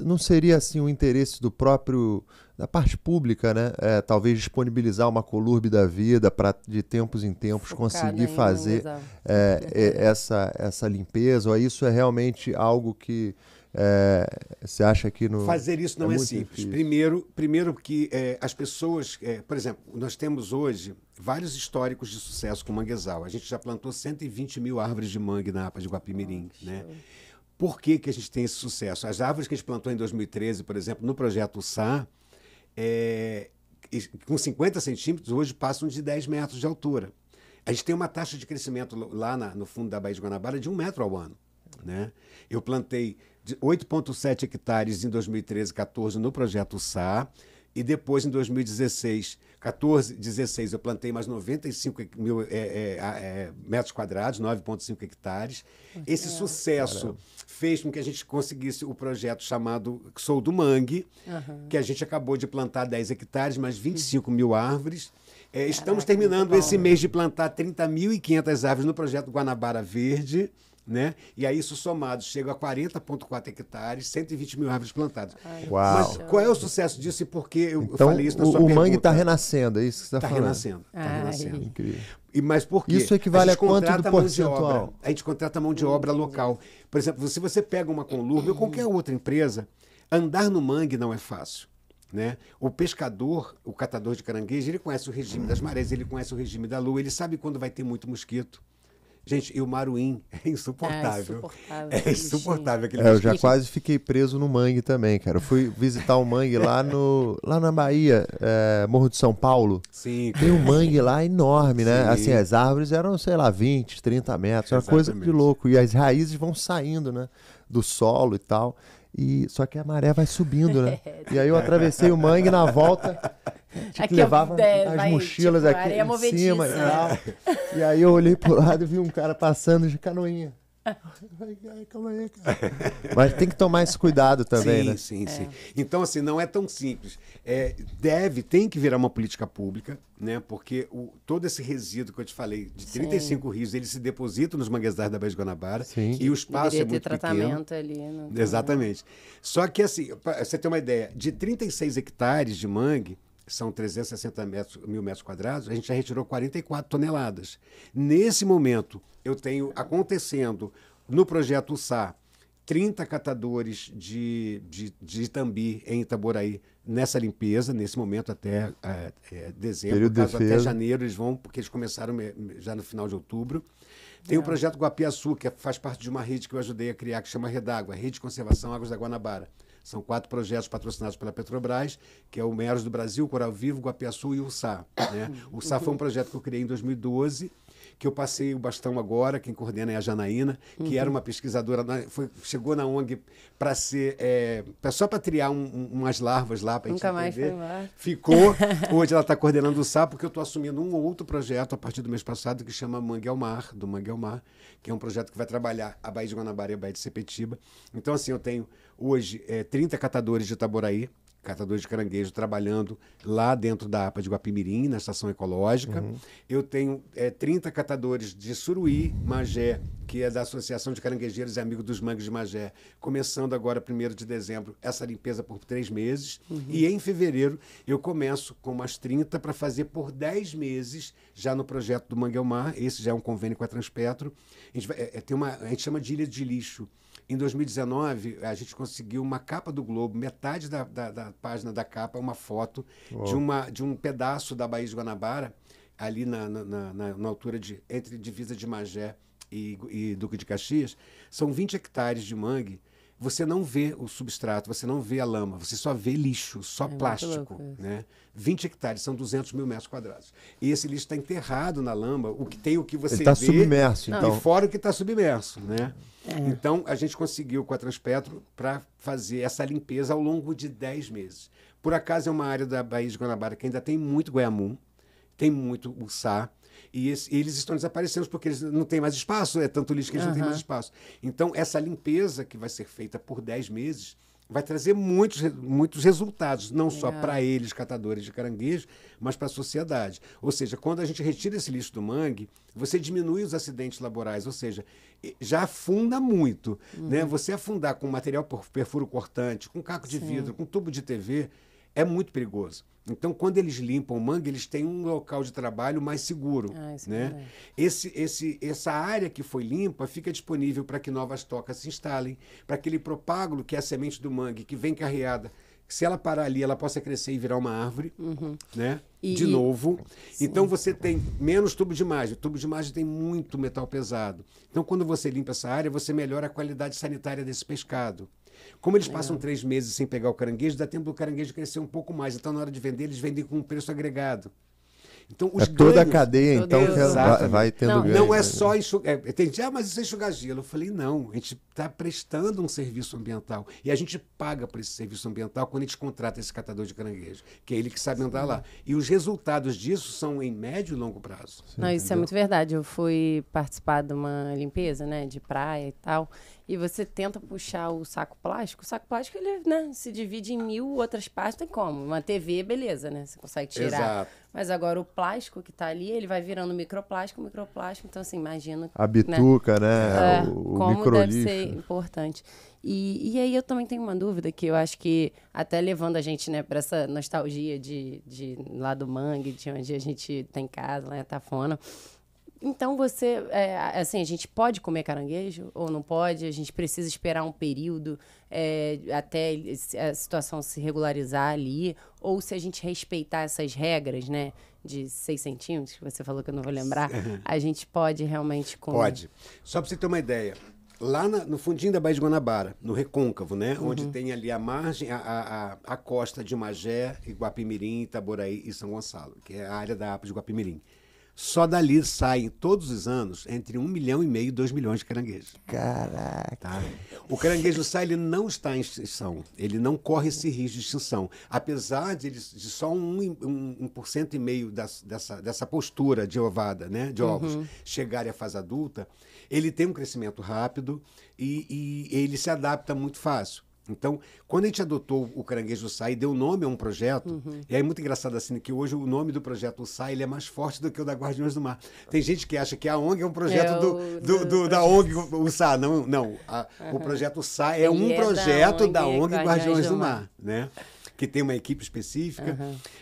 Não seria assim o interesse da parte pública, né? Talvez disponibilizar uma colurbe da vida para de tempos em tempos conseguir fazer essa limpeza, ou isso é realmente algo que você acha que não... Fazer isso não é simples. Primeiro que as pessoas... por exemplo, nós temos hoje vários históricos de sucesso com manguezal. A gente já plantou 120 mil árvores de mangue na APA de Guapimirim, né? Por que a gente tem esse sucesso? As árvores que a gente plantou em 2013, por exemplo, no projeto SA, com 50 centímetros, hoje passam de 10 metros de altura. A gente tem uma taxa de crescimento lá no fundo da Baía de Guanabara de 1 metro ao ano. Né? Eu plantei 8,7 hectares em 2013, 14 no projeto SA, E depois, em 2016, 14, 16, eu plantei mais 95 mil metros quadrados, 9,5 hectares. Esse sucesso fez com que a gente conseguisse o projeto chamado Sou do Mangue, que a gente acabou de plantar 10 hectares, mais 25 mil árvores. Estamos terminando esse mês de plantar 30.500 árvores no projeto Guanabara Verde, né? E aí isso somado chega a 40,4 hectares, 120 mil árvores plantadas. Uau. Mas qual é o sucesso disso e por que eu Então, falei isso na sua pergunta? o mangue está renascendo, é isso que você está falando? Renascendo, está renascendo. Incrível. Mas por quê? Isso equivale a quanto do contrata mão de obra. percentual? A gente contrata mão de obra local. Por exemplo, se você pega uma Conlurb ou qualquer outra empresa, andar no mangue não é fácil. Né? O pescador, o catador de caranguejo, ele conhece o regime das marés, ele conhece o regime da lua, ele sabe quando vai ter muito mosquito. Gente, e o maruim é insuportável. É insuportável aquele eu já quase fiquei preso no mangue também, cara. Eu fui visitar o mangue lá na Bahia, Morro de São Paulo. Sim. Tem um mangue lá enorme, né? Sim. Assim, as árvores eram, sei lá, 20, 30 metros. Era uma coisa de louco. E as raízes vão saindo, né? Do solo e tal. Só que a maré vai subindo, né? E aí eu atravessei o mangue na volta, levava as mochilas tipo, aqui em cima e tal. E aí eu olhei pro lado e vi um cara passando de canoinha. Calma aí, cara. Mas tem que tomar esse cuidado também, né? Sim. Então, assim, não é tão simples. Tem que virar uma política pública, né? Porque todo esse resíduo que eu te falei, de 35 rios, ele se deposita nos manguezais da Baía de Guanabara. Sim. E o espaço é muito tratamento pequeno. ali. Né? Exatamente. Só que, assim, pra você ter uma ideia, de 36 hectares de mangue, são 360 mil metros quadrados, a gente já retirou 44 toneladas. Nesse momento, eu tenho acontecendo no projeto USA 30 catadores de Itambi em Itaboraí nessa limpeza, nesse momento até dezembro, no caso até janeiro eles vão, porque eles começaram já no final de outubro. Tem o projeto Guapiaçu, que faz parte de uma rede que eu ajudei a criar, que chama Redágua, Rede de Conservação Águas da Guanabara. São 4 projetos patrocinados pela Petrobras, que é o Meros do Brasil, Coral Vivo, Guapiaçu e o USA. Né? O USA foi um projeto que eu criei em 2012, que eu passei o bastão agora, quem coordena é a Janaína, que era uma pesquisadora, chegou na ONG para ser, só para triar umas larvas lá, para a gente Nunca mais entender. foi lá. Ficou, hoje ela está coordenando o SA, porque eu estou assumindo um outro projeto a partir do mês passado, que chama Mangue ao Mar, do Mangue ao Mar, que é um projeto que vai trabalhar a Baía de Guanabara e a Baía de Sepetiba. Então, assim, eu tenho hoje 30 catadores de Itaboraí, catadores de caranguejo, trabalhando lá dentro da APA de Guapimirim, na estação ecológica. Eu tenho 30 catadores de Suruí, Magé, que é da Associação de Caranguejeiros e Amigos dos Mangues de Magé, começando agora, 1º de dezembro, essa limpeza por 3 meses. E em fevereiro eu começo com umas 30 para fazer por 10 meses, já no projeto do Mangue ao Mar. Esse já é um convênio com a Transpetro. A gente chama de ilha de lixo. Em 2019, a gente conseguiu uma capa do Globo, metade da página da capa é uma foto de um pedaço da Baía de Guanabara, ali na altura entre divisa de Magé e Duque de Caxias. São 20 hectares de mangue. Você não vê o substrato, você não vê a lama, você só vê lixo, só plástico. Né? 20 hectares, são 200 mil metros quadrados. E esse lixo está enterrado na lama, o que você vê... Ele está submerso, então. E fora o que está submerso, né? Então, a gente conseguiu com a Transpetro para fazer essa limpeza ao longo de 10 meses. Por acaso, é uma área da Baía de Guanabara que ainda tem muito goiamum, tem muito uçá, e eles estão desaparecendo porque eles não têm mais espaço, é tanto lixo que eles não têm mais espaço. Então, essa limpeza que vai ser feita por 10 meses vai trazer muitos resultados, não só para eles, catadores de caranguejo, mas para a sociedade. Ou seja, quando a gente retira esse lixo do mangue, você diminui os acidentes laborais, ou seja, já afunda muito. Né? Você afundar com material perfuro cortante, com caco de vidro, com tubo de TV, é muito perigoso. Então, quando eles limpam o mangue, eles têm um local de trabalho mais seguro. Né? Essa área que foi limpa fica disponível para que novas tocas se instalem, para aquele propágulo, que é a semente do mangue, que vem carreada, que se ela parar ali, ela possa crescer e virar uma árvore, né? De novo. Então, você tem menos tubo de imagem. O tubo de imagem tem muito metal pesado. Então, quando você limpa essa área, você melhora a qualidade sanitária desse pescado. Como eles passam 3 meses sem pegar o caranguejo, dá tempo do caranguejo crescer um pouco mais. Então, na hora de vender, eles vendem com um preço agregado. Então, os toda a ganhos... cadeia, então, Exatamente. vai tendo Não, ganho. Não é só enxugar. Tem gente, mas isso é enxugar gelo. Eu falei, não, a gente está prestando um serviço ambiental. E a gente paga por esse serviço ambiental quando a gente contrata esse catador de caranguejo, que é ele que sabe andar lá. E os resultados disso são em médio e longo prazo. Não, isso é muito verdade. Eu fui participar de uma limpeza, né, de praia e tal, e você tenta puxar o saco plástico. O saco plástico, ele, né, se divide em 1000 outras partes, tem como. Uma TV, beleza, né, você consegue tirar. Exato. Mas agora o plástico que tá ali, ele vai virando microplástico, então assim, imagina... A bituca, né? O como microlixo. deve ser importante. E aí eu também tenho uma dúvida que eu acho que até levando a gente, né, para essa nostalgia de lá do mangue, de onde a gente tem casa, lá em Atafona. Então você, assim, a gente pode comer caranguejo ou não pode? A gente precisa esperar um período até a situação se regularizar ali? Ou se a gente respeitar essas regras, né, de 6 centímetros, que você falou que eu não vou lembrar, a gente pode realmente comer? Pode. Só para você ter uma ideia, lá no fundinho da Baía de Guanabara, no Recôncavo, né, onde tem ali a margem, a costa de Magé, Iguapimirim, Itaboraí e São Gonçalo, que é a área da APA de Iguapimirim. Só dali saem, todos os anos, entre 1,5 milhão e 2 milhões de caranguejos. Caraca. Tá? O caranguejo sai, ele não está em extinção. Ele não corre esse risco de extinção. Apesar de só 1,5% dessa postura de ovada, né, de ovos, chegarem à fase adulta, ele tem um crescimento rápido e ele se adapta muito fácil. Então, quando a gente adotou o Caranguejo SAI e deu nome a um projeto, e aí é muito engraçado assim, que hoje o nome do projeto SAI ele é mais forte do que o da Guardiões do Mar. Tem gente que acha que a ONG é um projeto da ONG, o SAI. Não, o projeto SAI é um projeto da ONG Guardiões do Mar, né? Que tem uma equipe específica.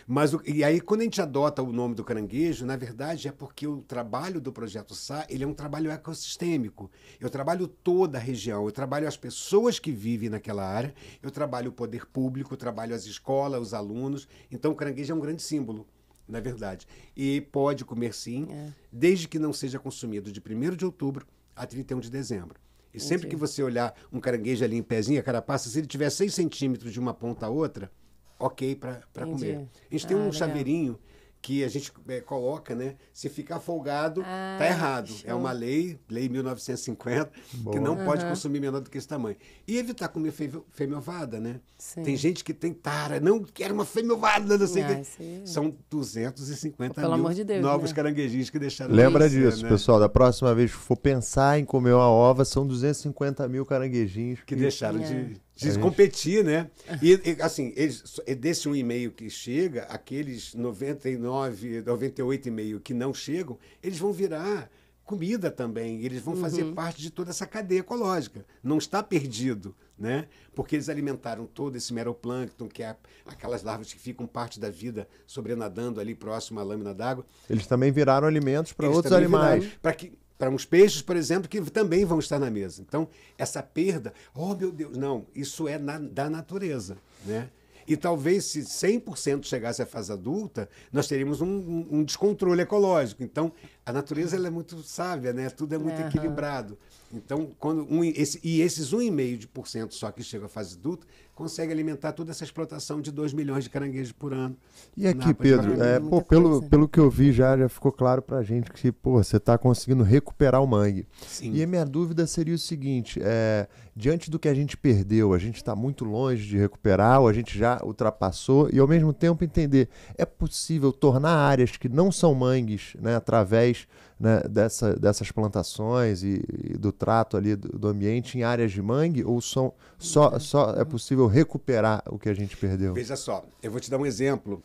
Mas e aí, quando a gente adota o nome do caranguejo, na verdade, é porque o trabalho do Projeto SAI, ele é um trabalho ecossistêmico. Eu trabalho toda a região, eu trabalho as pessoas que vivem naquela área, eu trabalho o poder público, eu trabalho as escolas, os alunos. Então, o caranguejo é um grande símbolo, na verdade. E pode comer sim, desde que não seja consumido de 1º de outubro a 31 de dezembro. E sempre que você olhar um caranguejo ali em pezinho, a carapaça, se ele tiver 6 centímetros de uma ponta a outra, ok para comer. A gente tem um chaveirinho que a gente coloca, né? Se ficar folgado, tá errado. Show. É uma lei 1950, que não pode consumir menor do que esse tamanho. E evitar comer fêmea ovada, né? Sim. Tem gente que tem tara, não quero uma fêmea ovada, não sei o que. São 250 Pelo amor de Deus, novos né? caranguejinhos que deixaram Lembra de nascer, disso, né? pessoal. Da próxima vez que for pensar em comer uma ova, são 250 mil caranguejinhos Que deixaram de competir, né? E assim, desse 1,5 que chega, aqueles 98,5 que não chegam, eles vão virar comida também. Eles vão fazer parte de toda essa cadeia ecológica. Não está perdido, né? Porque eles alimentaram todo esse meroplâncton, que é aquelas larvas que ficam parte da vida sobrenadando ali próximo à lâmina d'água. Eles também viraram alimentos para Eles outros também animais. Para uns peixes, por exemplo, que também vão estar na mesa. Então, essa perda, oh meu Deus, não, isso é da natureza, né? E talvez se 100% chegasse à fase adulta, nós teríamos um descontrole ecológico. Então, a natureza ela é muito sábia, né? Tudo é muito equilibrado. Então, esses 1,5% só que chegam à fase adulta, consegue alimentar toda essa explotação de 2 milhões de caranguejos por ano. E aqui, Pedro, pelo que eu vi já ficou claro pra gente que você está conseguindo recuperar o mangue. Sim. E a minha dúvida seria o seguinte, diante do que a gente perdeu, a gente está muito longe de recuperar, ou a gente já ultrapassou, e ao mesmo tempo entender, é possível tornar áreas que não são mangues, né, através, né, dessas plantações e do trato ali do ambiente em áreas de mangue, ou só é possível recuperar o que a gente perdeu? Veja só, eu vou te dar um exemplo.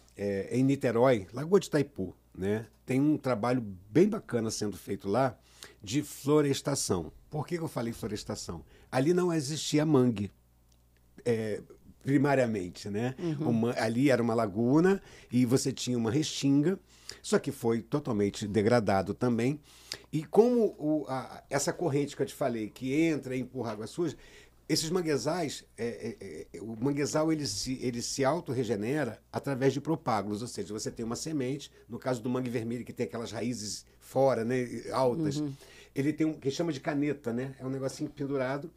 Em Niterói, Lagoa de Itaipu, né, tem um trabalho bem bacana sendo feito lá de florestação. Por que eu falei florestação? Ali não existia mangue, primariamente, né? Ali era uma laguna e você tinha uma restinga, só que foi totalmente degradado também. E como essa corrente que eu te falei, que entra e empurra água suja, esses manguezais, o manguezal ele se autorregenera através de propágulos, ou seja, você tem uma semente, no caso do mangue vermelho, que tem aquelas raízes fora, né, altas, ele tem que chama de caneta, né? É um negocinho pendurado.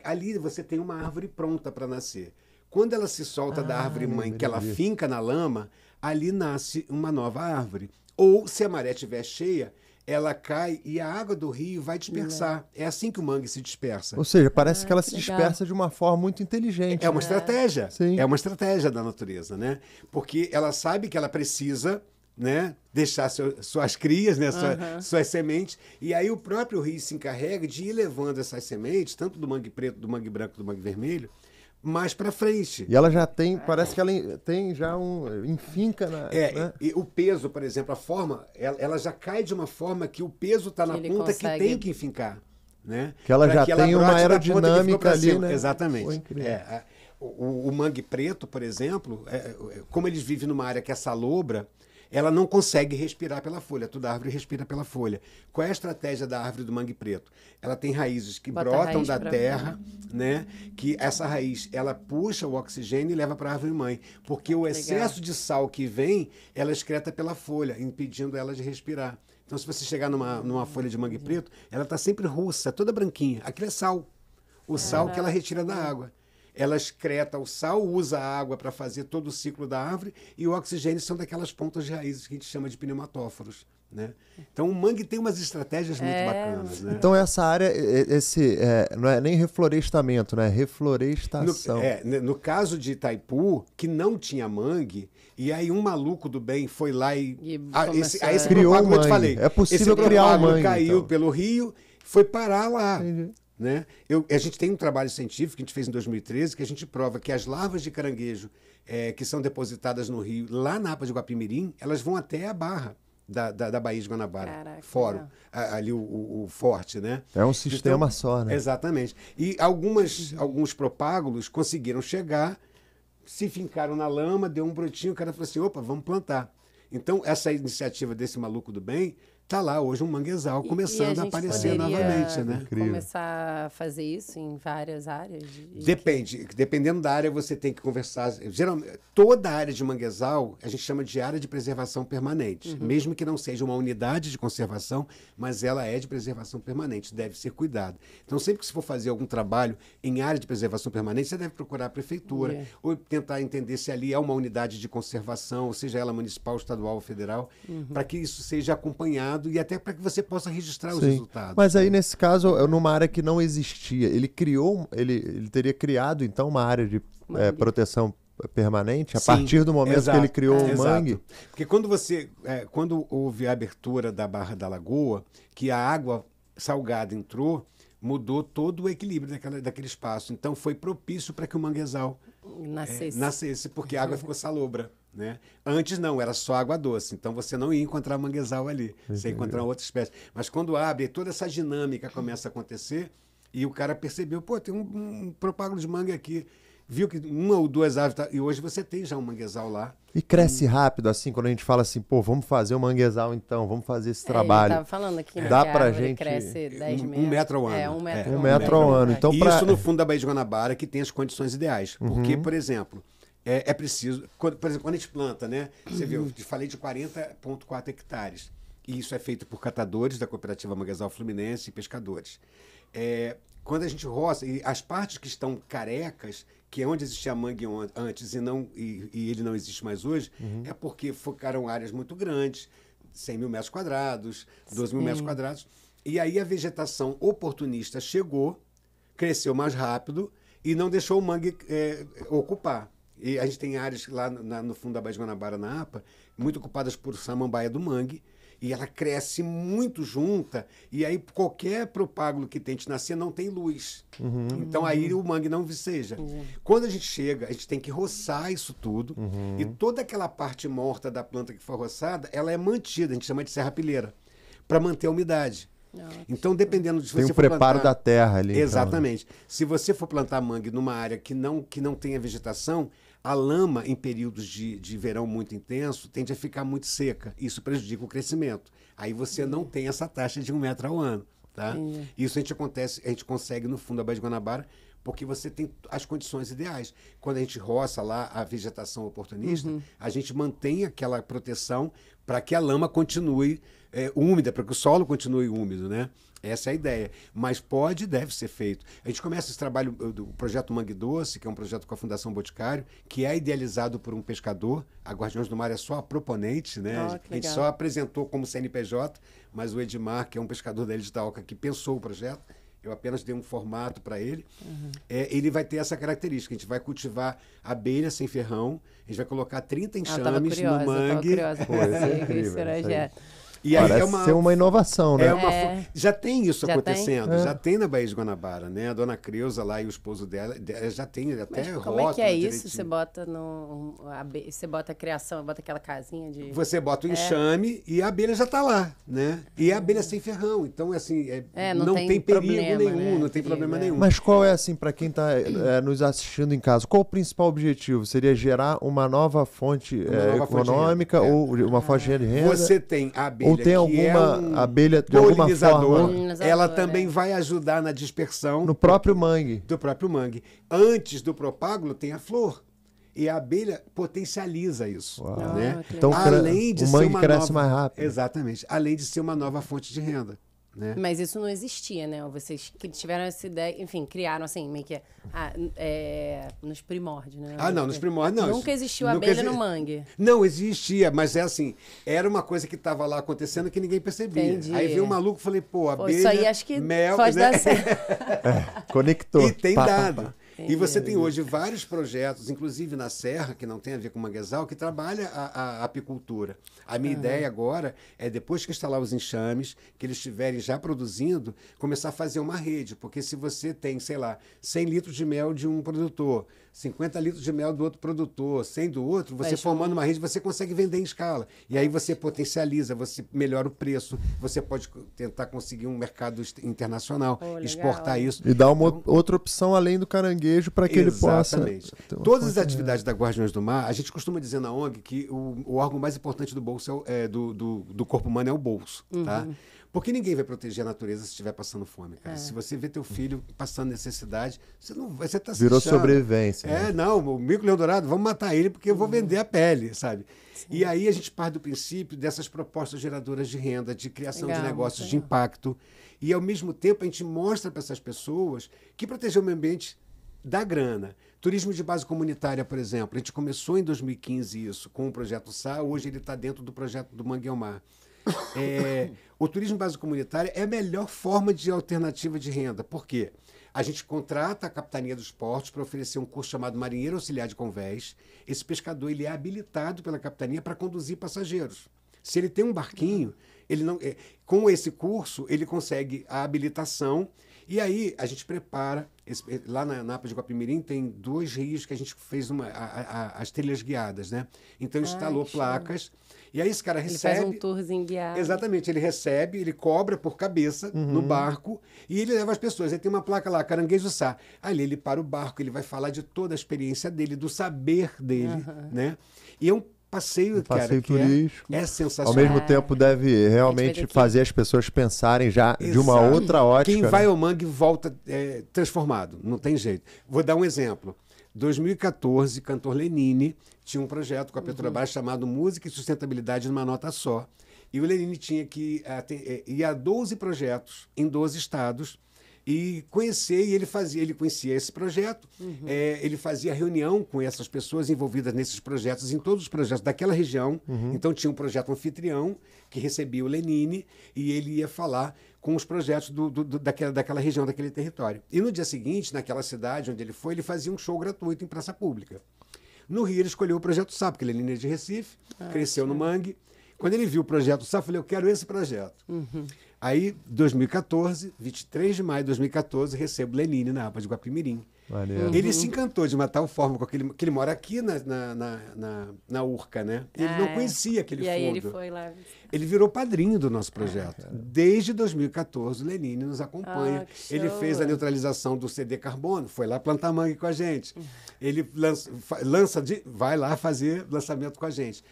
Ali você tem uma árvore pronta para nascer. Quando ela se solta da árvore mãe, que ela finca na lama, ali nasce uma nova árvore. Ou, se a maré estiver cheia, ela cai e a água do rio vai dispersar. É assim que o mangue se dispersa. Ou seja, parece que ela que se legal. dispersa de uma forma muito inteligente. É uma estratégia. Sim. É uma estratégia da natureza, né? Porque ela sabe que ela precisa, né, deixar suas crias, né, suas sementes. E aí o próprio rio se encarrega de ir levando essas sementes, tanto do mangue preto, do mangue branco, do mangue vermelho, mais para frente. E ela já tem, parece que ela tem já enfinca na... né? E o peso, por exemplo, a forma, ela já cai de uma forma que o peso está na ele ponta consegue- que tem que enfincar, né? Que ela Pra já que tem uma brote da ponta que aerodinâmica ficou pra ali, cima. né? Pô, Exatamente. incrível. O mangue preto, por exemplo, como eles vivem numa área que é salobra, ela não consegue respirar pela folha. Toda árvore respira pela folha. Qual é a estratégia da árvore do mangue preto? Ela tem raízes que Bota a brotam raiz da pra terra, né? Que essa raiz, ela puxa o oxigênio e leva para a árvore mãe. Porque o excesso de sal que vem, ela excreta pela folha, impedindo ela de respirar. Então, se você chegar numa folha de mangue preto, ela está sempre russa, toda branquinha. Aquilo é sal. O sal que ela retira da água. Ela excreta o sal, usa a água para fazer todo o ciclo da árvore e o oxigênio são daquelas pontas de raízes que a gente chama de pneumatóforos, né? Então o mangue tem umas estratégias muito bacanas, né? Então essa área, não é nem reflorestamento, né? Reflorestação. No caso de Itaipu, que não tinha mangue, e aí um maluco do bem foi lá e esse Criou propágulo, um eu te falei, mangue. É possível esse criar um propágulo mangue, caiu então. pelo rio, foi parar lá. Entendi. Né? A gente tem um trabalho científico que a gente fez em 2013 que a gente prova que as larvas de caranguejo que são depositadas no rio, lá na APA de Guapimirim, elas vão até a barra da Baía de Guanabara. Caraca, Fórum, legal. ali o forte, né? É um sistema Então, só, né? Exatamente. E alguns propágulos conseguiram chegar, se fincaram na lama, deu um brotinho, o cara falou assim, opa, vamos plantar. Então, essa iniciativa desse maluco do bem, tá lá hoje um manguezal começando a aparecer novamente, né? Incrível. Começar a fazer isso em várias áreas? Dependendo da área, você tem que conversar. Geralmente, toda área de manguezal, a gente chama de área de preservação permanente. Mesmo que não seja uma unidade de conservação, mas ela é de preservação permanente, deve ser cuidada. Então, sempre que você for fazer algum trabalho em área de preservação permanente, você deve procurar a prefeitura, ou tentar entender se ali é uma unidade de conservação, seja ela municipal, estadual ou federal, para que isso seja acompanhado e até para que você possa registrar os Sim. resultados. Mas aí, nesse caso, numa área que não existia, ele teria criado, então, uma área de proteção permanente, a Sim, partir do momento exato, que ele criou o exato. mangue? Porque quando houve a abertura da Barra da Lagoa, que a água salgada entrou, mudou todo o equilíbrio daquele espaço. Então, foi propício para que o manguezal nascesse, porque a água ficou salobra. Né? Antes não, era só água doce, então você não ia encontrar manguezal ali, você ia encontrar outra espécie. Mas quando abre, toda essa dinâmica começa a acontecer e o cara percebeu, pô, tem um propágulo de mangue aqui, viu que uma ou duas árvores, e hoje você tem já um manguezal lá. E cresce rápido, assim, quando a gente fala assim, pô, vamos fazer um manguezal então, vamos fazer esse Eu trabalho. estava falando aqui, né, Dá que a pra árvore gente- cresce 10 metros. 1 metro ao ano. 1 metro, É, 1 metro ao ano. Então, Isso no fundo da Baía de Guanabara, que tem as condições ideais. Uhum. Porque, por exemplo, é preciso... Por exemplo, quando a gente planta, né? Você viu, eu falei de 40,4 hectares. E isso é feito por catadores da Cooperativa Manguezal Fluminense e pescadores. Quando a gente roça, e as partes que estão carecas, que é onde existia mangue antes e ele não existe mais hoje, é porque focaram áreas muito grandes, 100 mil metros quadrados, 12 mil metros quadrados. E aí a vegetação oportunista chegou, cresceu mais rápido e não deixou o mangue ocupar. E a gente tem áreas lá no fundo da Baía de Guanabara, na APA, muito ocupadas por samambaia do mangue, e ela cresce muito junta, e aí qualquer propágulo que tente nascer não tem luz. Então aí o mangue não viceja. Quando a gente chega, a gente tem que roçar isso tudo, e toda aquela parte morta da planta que foi roçada, ela é mantida, a gente chama de serrapilheira, para manter a umidade. Então, dependendo de se Tem você um for preparo plantar... da terra ali. Exatamente. Se você for plantar mangue numa área que não tenha vegetação, a lama, em períodos de verão muito intenso, tende a ficar muito seca. Isso prejudica o crescimento. Aí você não tem essa taxa de 1 metro ao ano. Tá? Isso a gente consegue no fundo da Baía de Guanabara, porque você tem as condições ideais. Quando a gente roça lá a vegetação oportunista, a gente mantém aquela proteção para que a lama continue úmida, para que o solo continue úmido, né? Essa é a ideia. Mas pode e deve ser feito. A gente começa esse trabalho do projeto Mangue Doce, que é um projeto com a Fundação Boticário, que é idealizado por um pescador. A Guardiões do Mar é só a proponente, né? A gente só apresentou como CNPJ, mas o Edmar, que é um pescador da Ilha de Itaoca, que pensou o projeto, eu apenas dei um formato para ele. Ele vai ter essa característica. A gente vai cultivar abelha sem ferrão, a gente vai colocar 30 enxames no mangue. E aí parece ser uma inovação, né? Já tem isso acontecendo, já tem na Baía de Guanabara, né? A dona Creuza lá e o esposo dela já tem até rótulo. Como é que é isso? Você bota você bota a criação, bota aquela casinha de... Você bota o enxame e a abelha já está lá, né? E a abelha sem ferrão, então assim, não tem perigo nenhum, né? Não tem problema nenhum. Mas qual é, assim, para quem está nos assistindo em casa, qual o principal objetivo? Seria gerar uma nova fonte econômica ou uma fonte de renda? Você tem a abelha. Ou tem alguma abelha de alguma forma? Ela também vai ajudar na dispersão. No próprio mangue. Do próprio mangue. Antes do propágulo tem a flor. E a abelha potencializa isso. Né? Então além de o mangue cresce mais rápido. Exatamente. Além de ser uma nova fonte de renda. Né? Mas isso não existia, né? Vocês que tiveram essa ideia, enfim, criaram assim, meio que nos primórdios, né? Não, nos primórdios não. Nunca existiu abelha no mangue. Não, existia, mas era uma coisa que estava lá acontecendo que ninguém percebia. Entendi. Aí veio um maluco e falei, abelha, isso aí acho que mel, pode né? dar certo. Conectou. E tem dado. E você tem hoje vários projetos, inclusive na Serra, que não tem a ver com manguezal, que trabalha a apicultura. A minha ideia agora é, depois que instalar os enxames, que eles estiverem já produzindo, começar a fazer uma rede. Porque se você tem, sei lá, 100 litros de mel de um produtor, 50 litros de mel do outro produtor, 100 do outro, você formando uma rede, você consegue vender em escala. E aí você potencializa, você melhora o preço, você pode tentar conseguir um mercado internacional, exportar isso. E dar uma outra opção além do caranguejo para que ele possa... Exatamente. Todas as atividades da Guardiões do Mar, a gente costuma dizer na ONG que o órgão mais importante do bolso do corpo humano é o bolso, tá? Porque ninguém vai proteger a natureza se estiver passando fome, cara. Se você vê teu filho passando necessidade, você tá se virou sobrevivência. O mico-leão dourado, vamos matar ele porque eu vou vender a pele, sabe? Sim. E aí a gente parte do princípio dessas propostas geradoras de renda, de criação de negócios de impacto. E, ao mesmo tempo, a gente mostra para essas pessoas que proteger o meio ambiente dá grana. Turismo de base comunitária, por exemplo. A gente começou em 2015 isso, com o Projeto Sá. Hoje ele está dentro do projeto do Mangue ao Mar. O turismo de base comunitária é a melhor forma de alternativa de renda. Por quê? A gente contrata a Capitania dos Portos para oferecer um curso chamado Marinheiro Auxiliar de Convés. Esse pescador ele é habilitado pela Capitania para conduzir passageiros. Se ele tem um barquinho, ele não, com esse curso, ele consegue a habilitação. E aí a gente prepara, lá na APA de Guapimirim tem 2 rios que a gente fez as trilhas guiadas, né? Então instalou placas, e aí esse cara recebe... Ele faz um tourzinho guiado. Exatamente, ele recebe, ele cobra por cabeça no barco, e ele leva as pessoas. Aí tem uma placa lá, Caranguejo Sá. Ali ele para o barco, ele vai falar de toda a experiência dele, do saber dele, né? E é um passeio, cara, turístico. É sensacional. Ao mesmo tempo deve realmente fazer as pessoas pensarem já de uma outra ótica. Quem vai ao mangue volta transformado, não tem jeito. Vou dar um exemplo. 2014, cantor Lenine tinha um projeto com a Petrobras chamado Música e Sustentabilidade numa Nota Só. E o Lenine tinha que ir a 12 projetos em 12 estados e conhecer, e ele conhecia esse projeto, ele fazia reunião com essas pessoas envolvidas nesses projetos, em todos os projetos daquela região. Então tinha um projeto anfitrião que recebia o Lenine e ele ia falar com os projetos daquela região, daquele território. E no dia seguinte, naquela cidade onde ele foi, ele fazia um show gratuito em praça pública. No Rio ele escolheu o Projeto Sá, porque Lenine é de Recife, cresceu no mangue. Quando ele viu o Projeto Sá, eu falei, eu quero esse projeto. Aí, 2014, 23 de maio de 2014, recebo Lenine na APA de Guapimirim. Ele se encantou de uma tal forma, que ele mora aqui na Urca, né? Ele não conhecia aquele fundo. E aí ele foi lá. Ele virou padrinho do nosso projeto. Desde 2014, o Lenine nos acompanha. Ele fez a neutralização do CD carbono, foi lá plantar mangue com a gente. Ele vai lá fazer lançamento com a gente.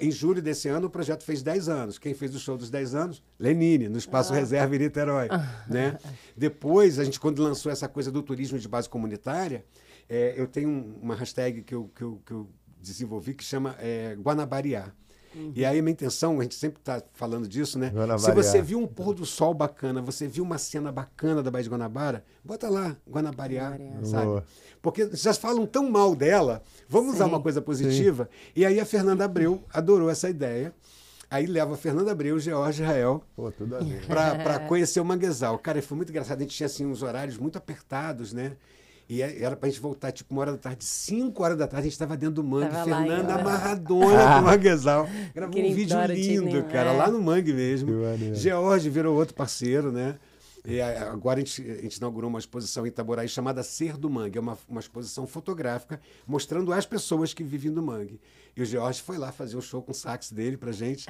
Em julho desse ano, o projeto fez 10 anos. Quem fez o show dos 10 anos? Lenine, no Espaço Reserva em Niterói. Né? Depois, a gente, quando lançou essa coisa do turismo de base comunitária, eu tenho uma hashtag que eu desenvolvi que chama Guanabariá. E aí a minha intenção, a gente sempre está falando disso, né? Se Guanabara. você viu um pôr do sol bacana, você viu uma cena bacana da Baía de Guanabara, bota lá, Guanabara, sabe? Boa. Porque já falam tão mal dela, vamos usar Sim. uma coisa positiva. E aí a Fernanda Abreu adorou essa ideia. Aí leva a Fernanda Abreu, o George Israel, Pô, tudo a ver. para conhecer o manguezal. Cara, e foi muito engraçado. A gente tinha assim, uns horários muito apertados, né? E era pra gente voltar tipo 1 hora da tarde, 5 horas da tarde, a gente estava dentro do mangue. Tava lá, Fernanda ó. amarradona do manguezal. Gravou um Aquele vídeo Dorothy, lindo, né? cara, É. lá no mangue mesmo. Que maneiro. George virou outro parceiro, né? E agora a gente inaugurou uma exposição em Itaboraí chamada Ser do Mangue. É uma exposição fotográfica mostrando as pessoas que vivem no mangue. E o George foi lá fazer um show com o sax dele pra gente.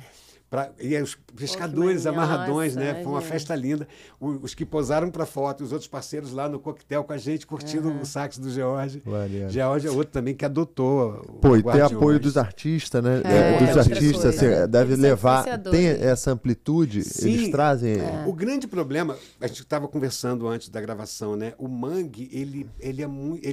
E aí os pescadores maneiro. amarradões, Nossa, né? Foi uma gente. festa linda. Os que posaram para foto, os outros parceiros lá no coquetel com a gente, curtindo o sax do George. Maneiro. George é outro também que adotou o Pô, e tem Guardiões. apoio dos artistas, né? É, Dos outra artistas, coisa. assim, deve Eles são levar. influenciadores. Tem essa amplitude, Sim. eles trazem. O grande problema, a gente estava conversando antes da gravação, né? O mangue, ele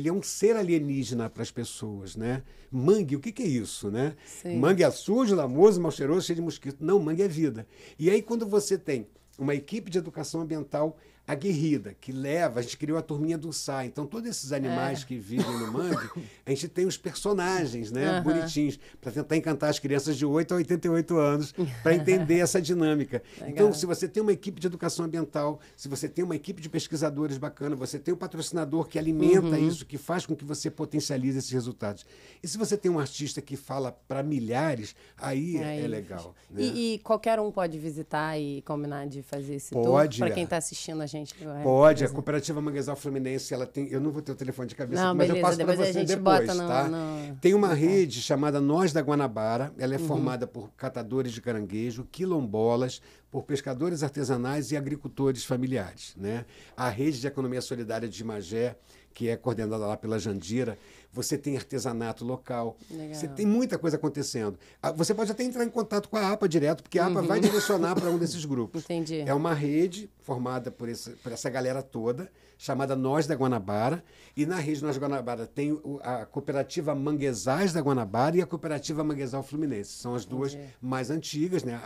é um ser alienígena para as pessoas, né? Mangue, o que é isso, né? Sim. Mangue é sujo, lamoso, mal cheiroso, cheio de mosquito. Não, mangue é vida. E aí, quando você tem uma equipe de educação ambiental aguerrida, que leva, a gente criou a turminha do Sá. Então, todos esses animais que vivem no mangue, a gente tem os personagens, né, bonitinhos, para tentar encantar as crianças de 8 a 88 anos, para entender essa dinâmica. Legal. Então, se você tem uma equipe de educação ambiental, se você tem uma equipe de pesquisadores bacana, você tem o patrocinador que alimenta isso, que faz com que você potencialize esses resultados. E se você tem um artista que fala para milhares, aí é legal. Né? E qualquer um pode visitar e combinar de fazer esse Pode, tour? Para é. quem está assistindo a gente. Pode, a Cooperativa Manguezal Fluminense, ela tem, eu não vou ter o telefone de cabeça, Não, mas eu beleza, passo para depois a você gente depois, bota no- tá? no- Tem uma rede chamada Nós da Guanabara, ela é formada por catadores de caranguejo, quilombolas, por pescadores artesanais e agricultores familiares, né? A rede de economia solidária de Magé, que é coordenada lá pela Jandira, você tem artesanato local, Legal. você tem muita coisa acontecendo. Você pode até entrar em contato com a APA direto, porque a APA vai direcionar para um desses grupos. Entendi. É uma rede formada por essa galera toda, chamada Nós da Guanabara, e na rede Nós da Guanabara tem a cooperativa Manguezais da Guanabara e a cooperativa Manguezal Fluminense. São as duas mais antigas, né?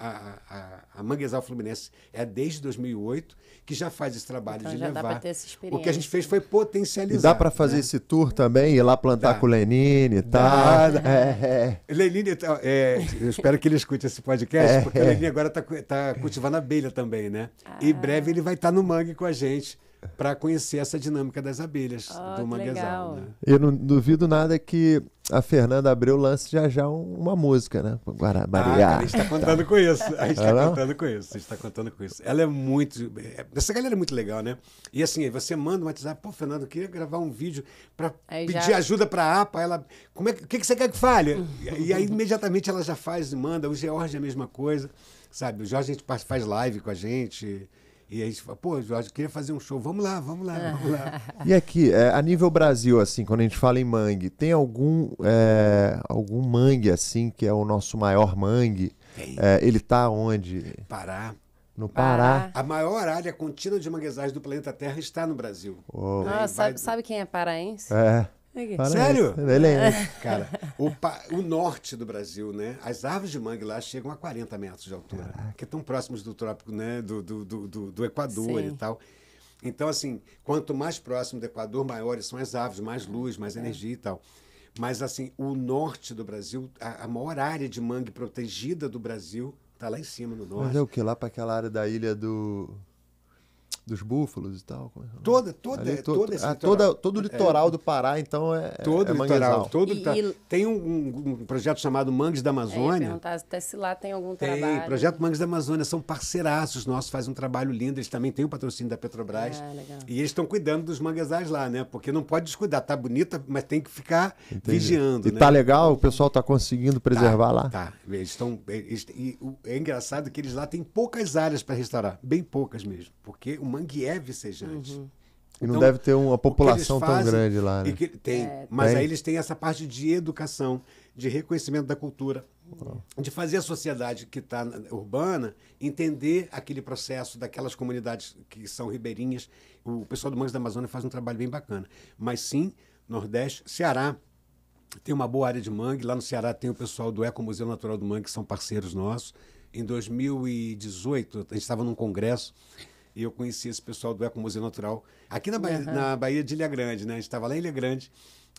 A Manguezal Fluminense é desde 2008, que já faz esse trabalho Então de já dá levar. pra ter essa O que a gente experiência. fez foi potencializar. E dá pra fazer né? esse tour também, ir lá plantar Dá. com o Lenine e tal. Dá. Lenine, eu espero que ele escute esse podcast, porque o Lenine agora está cultivando abelha também, né? E em breve ele vai estar no mangue com a gente para conhecer essa dinâmica das abelhas do que manguezal. legal. Né? Eu não duvido nada que a Fernanda Abreu lance já uma música, né? Guarabara. Cara, a gente está contando com isso. A gente está não? contando com isso. A gente está contando com isso. Ela é muito. Essa galera é muito legal, né? E assim, você manda um WhatsApp, pô, Fernando, eu queria gravar um vídeo para Aí pedir já- ajuda para a APA. Ela, o que você quer que fale? E aí, imediatamente, ela já faz e manda. O George é a mesma coisa, sabe? O Jorge a gente faz live com a gente. E aí a gente fala, pô, Jorge, eu queria fazer um show. Vamos lá, vamos lá, vamos lá. E aqui, a nível Brasil, assim, quando a gente fala em mangue, tem algum mangue, assim, que é o nosso maior mangue? Tem. Ele tá onde? Pará. No Pará. A maior área contínua de manguezais do planeta Terra está no Brasil. Oh. Nossa, sabe quem é paraense? É. Aqui. Fala Sério? aí. Ele é. Cara, o norte do Brasil, né? As árvores de mangue lá chegam a 40 metros de altura, que estão próximos do trópico, né? Do Equador Sim. e tal. Então, assim, quanto mais próximo do Equador, maiores são as árvores, mais luz, mais energia e tal. Mas, assim, o norte do Brasil, a maior área de mangue protegida do Brasil está lá em cima, no norte. Mas é o que? Lá pra aquela área da ilha dos búfalos e tal? Todo esse litoral. Todo o litoral do Pará, então Todo é o manguezal. litoral. Todo o E- litoral. e- Tem um projeto chamado Mangues da Eu ia Amazônia. perguntar até se lá tem algum Tem, trabalho. Projeto Mangues da Amazônia, são parceiraços nossos, fazem um trabalho lindo, eles também têm o patrocínio da Petrobras. Ah, legal. E eles estão cuidando dos manguezais lá, né? Porque não pode descuidar, tá bonita, mas tem que ficar vigiando, E né? tá legal? O pessoal tá conseguindo preservar lá? Tá, é engraçado que eles lá têm poucas áreas para restaurar, bem poucas mesmo, porque o mangue é vicejante. E não Então, deve ter uma o que população eles tão fazem grande lá, né? e tem, mas Tem. aí eles têm essa parte de educação, de reconhecimento da cultura, de fazer a sociedade que está urbana entender aquele processo daquelas comunidades que são ribeirinhas. O pessoal do Mangues da Amazônia faz um trabalho bem bacana. Mas sim, Nordeste, Ceará, tem uma boa área de mangue. Lá no Ceará tem o pessoal do Ecomuseu Natural do Mangue, que são parceiros nossos. Em 2018, a gente estava num congresso e eu conheci esse pessoal do Ecomuseu Natural aqui na Bahia de Ilha Grande, né? A gente estava lá em Ilha Grande,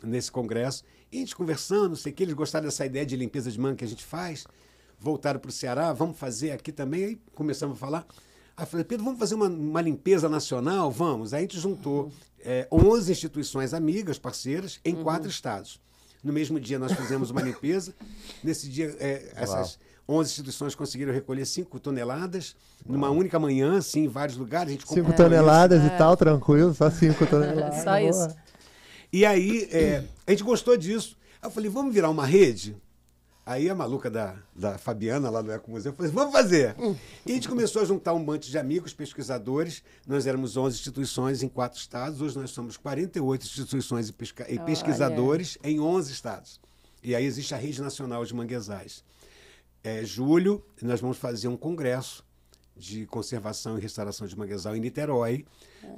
nesse congresso, e a gente conversando, não sei o que, eles gostaram dessa ideia de limpeza de mangue que a gente faz, voltaram para o Ceará, vamos fazer aqui também, aí começamos a falar. Aí eu falei, Pedro, vamos fazer uma limpeza nacional? Vamos. Aí a gente juntou 11 instituições amigas, parceiras, em 4 estados. No mesmo dia nós fizemos uma limpeza, nesse dia essas 11 instituições conseguiram recolher 5 toneladas, numa única manhã, assim, em vários lugares. 5 toneladas e tal, tranquilo, só 5 toneladas. Só isso. E aí, a gente gostou disso. Aí eu falei, vamos virar uma rede? Aí a maluca da Fabiana, lá no Ecomuseu, falou assim, vamos fazer. E a gente começou a juntar um monte de amigos, pesquisadores. Nós éramos 11 instituições em 4 estados. Hoje nós somos 48 instituições e pesquisadores em 11 estados. E aí existe a Rede Nacional de Manguezais. Julho, nós vamos fazer um congresso de conservação e restauração de manguezal em Niterói.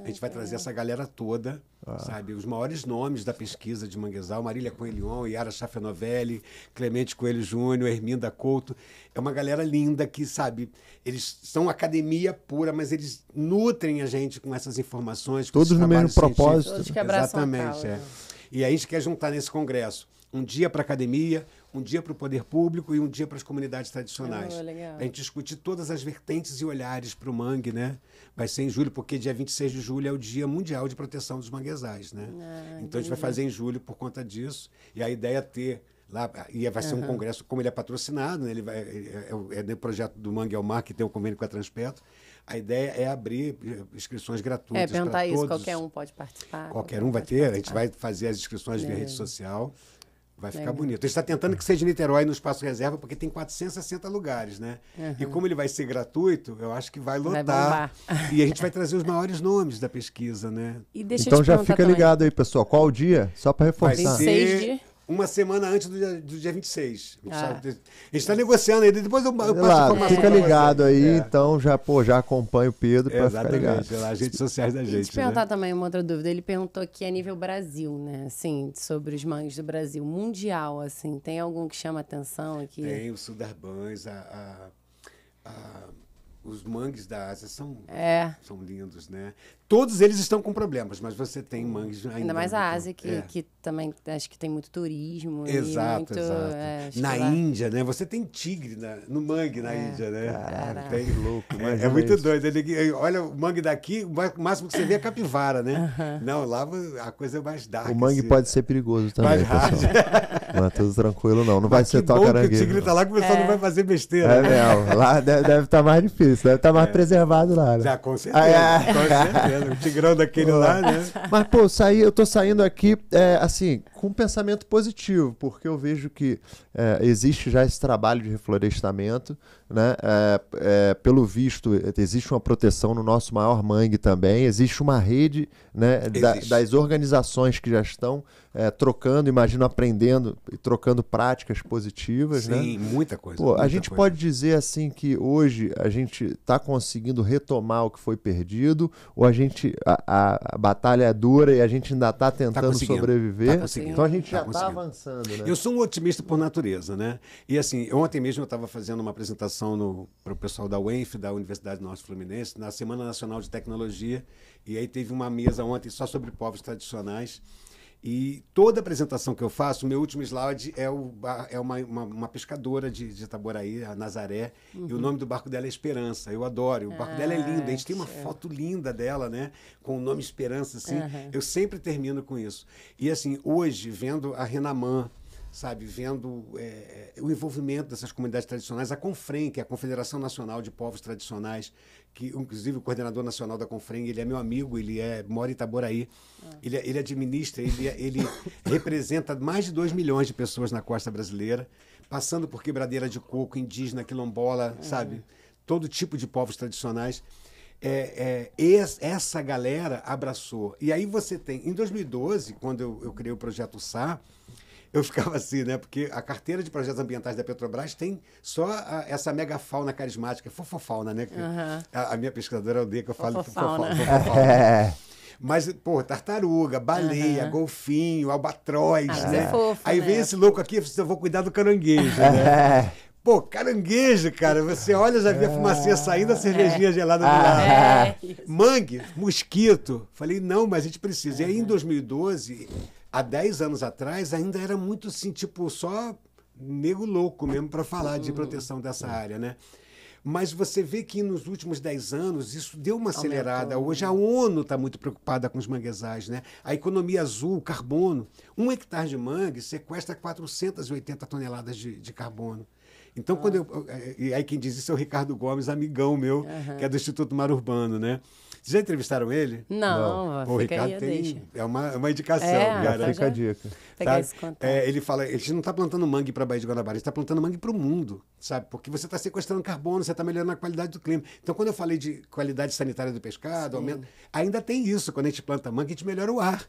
A gente vai trazer essa galera toda, sabe? Os maiores nomes da pesquisa de manguezal, Marília Coelho, Yara Schaffenovelli, Clemente Coelho Júnior, Herminda Couto. É uma galera linda que, sabe, eles são academia pura, mas eles nutrem a gente com essas informações. Todos no mesmo propósito. Todos que abraçam a Exatamente, causa. E a gente quer juntar nesse congresso um dia para a academia, um dia para o poder público e um dia para as comunidades tradicionais. Legal. A gente discutir todas as vertentes e olhares para o mangue, né? Vai ser em julho, porque dia 26 de julho é o Dia Mundial de Proteção dos Manguezais, né? Então a gente vai fazer em julho por conta disso. E a ideia é ter lá, e vai ser um congresso, como ele é patrocinado, né? Ele vai, é do projeto do Mangue ao Mar, que tem um convênio com a Transpetro. A ideia é abrir inscrições gratuitas para todos. Perguntar isso, qualquer um pode participar. Qualquer um vai ter, a gente vai fazer as inscrições via rede social. Vai ficar bonito. A gente está tentando que seja em Niterói, no Espaço Reserva, porque tem 460 lugares, né? E como ele vai ser gratuito, eu acho que vai lotar. E a gente vai trazer os maiores nomes da pesquisa, né? E deixa Então eu te já perguntar fica também. ligado aí, pessoal. Qual o dia? Só para reforçar. Vai 26 ser de... uma semana antes do dia 26. A gente está negociando aí, depois eu passo Lá, informação fica pra você. ligado aí, então já acompanha o Pedro para ficar ligado. Exatamente, as redes sociais da E gente, te perguntar né? também uma outra dúvida. Ele perguntou aqui a nível Brasil, né? Assim, sobre os mangues do Brasil. Mundial, assim. Tem algum que chama atenção aqui? Tem os Sundarbans, os mangues da Ásia são lindos, né? Todos eles estão com problemas, mas você tem mangues Ainda mais a muito- Ásia, que também acho que tem muito turismo. E Exato, muito, exato. acho Na que lá- Índia, né? Você tem tigre no mangue na Índia, né? Caraca, Tem- que louco. É imagina muito isso. doido. Olha o mangue daqui, o máximo que você vê é capivara, né? Não, lá a coisa é mais dark. O mangue assim. pode ser perigoso também, Mais hard. pessoal. Não é tudo tranquilo, não. Não vai Mas ser que bom toca que o caranguejo. tigre tá lá que o pessoal não vai fazer besteira. É né? mesmo. Lá deve estar mais difícil, deve estar mais preservado lá. Né? Já, com certeza. Ah, é. Com certeza. O tigrão daquele lá, né? Mas, pô, eu tô saindo aqui, assim, com um pensamento positivo, porque eu vejo que existe já esse trabalho de reflorestamento, né? Pelo visto, existe uma proteção no nosso maior mangue também, existe uma rede, né, das organizações que já estão trocando, imagino, aprendendo e trocando práticas positivas, né? Sim, muita coisa. Pô, a muita gente coisa. pode dizer assim que hoje a gente está conseguindo retomar o que foi perdido, ou a batalha é dura e a gente ainda está tentando conseguindo, sobreviver? tá conseguindo, Então a gente tá já está conseguindo. avançando, né? Eu sou um otimista por natureza, né? E assim, ontem mesmo eu estava fazendo uma apresentação para o pessoal da UENF, da Universidade Norte Fluminense, na Semana Nacional de Tecnologia, e aí teve uma mesa ontem só sobre povos tradicionais. E toda apresentação que eu faço, o meu último slide é uma pescadora de Itaboraí, a Nazaré, e o nome do barco dela é Esperança. Eu adoro. O barco dela é lindo. A gente tem uma foto linda dela, né? Com o nome Esperança, assim. Eu sempre termino com isso. E assim, hoje, vendo a Renamã, sabe, vendo o envolvimento dessas comunidades tradicionais, a Confrem, que é a Confederação Nacional de Povos Tradicionais, que inclusive o coordenador nacional da Confrem, ele é meu amigo, mora em Itaboraí, ele administra, ele representa mais de 2 milhões de pessoas na costa brasileira, passando por quebradeira de coco, indígena, quilombola, sabe, todo tipo de povos tradicionais. Essa galera abraçou. E aí você tem, em 2012, quando eu criei o projeto SA, eu ficava assim, né? Porque a carteira de projetos ambientais da Petrobras tem só essa megafauna carismática, fofofauna, né? A minha pesquisadora odeia que eu falo Fofofauna. fofofauna. Mas, pô, tartaruga, baleia, golfinho, albatroz, mas né? é fofo, Aí né? vem esse louco aqui, eu vou cuidar do caranguejo, né? Pô, caranguejo, cara, você olha, já vê a fumacinha saindo, a cervejinha gelada do lado. Mangue, mosquito. Falei, não, mas a gente precisa. E aí, em 2012, há 10 anos atrás, ainda era muito assim, tipo, só nego louco mesmo para falar de proteção dessa área, né? Mas você vê que nos últimos 10 anos isso deu uma acelerada. Hoje a ONU está muito preocupada com os manguezais, né? A economia azul, carbono. 1 hectare de mangue sequestra 480 toneladas de carbono. Então, e aí quem diz isso é o Ricardo Gomes, amigão meu, que é do Instituto Mar Urbano, né? Vocês já entrevistaram ele? Não. O Ricardo tem, é uma indicação, Já fica a dica. Pegar esse contato. Ele fala, a gente não está plantando mangue para a Baía de Guanabara, a gente está plantando mangue para o mundo, sabe? Porque você está sequestrando carbono, você está melhorando a qualidade do clima. Então, quando eu falei de qualidade sanitária do pescado, ainda tem isso. Quando a gente planta mangue, a gente melhora o ar.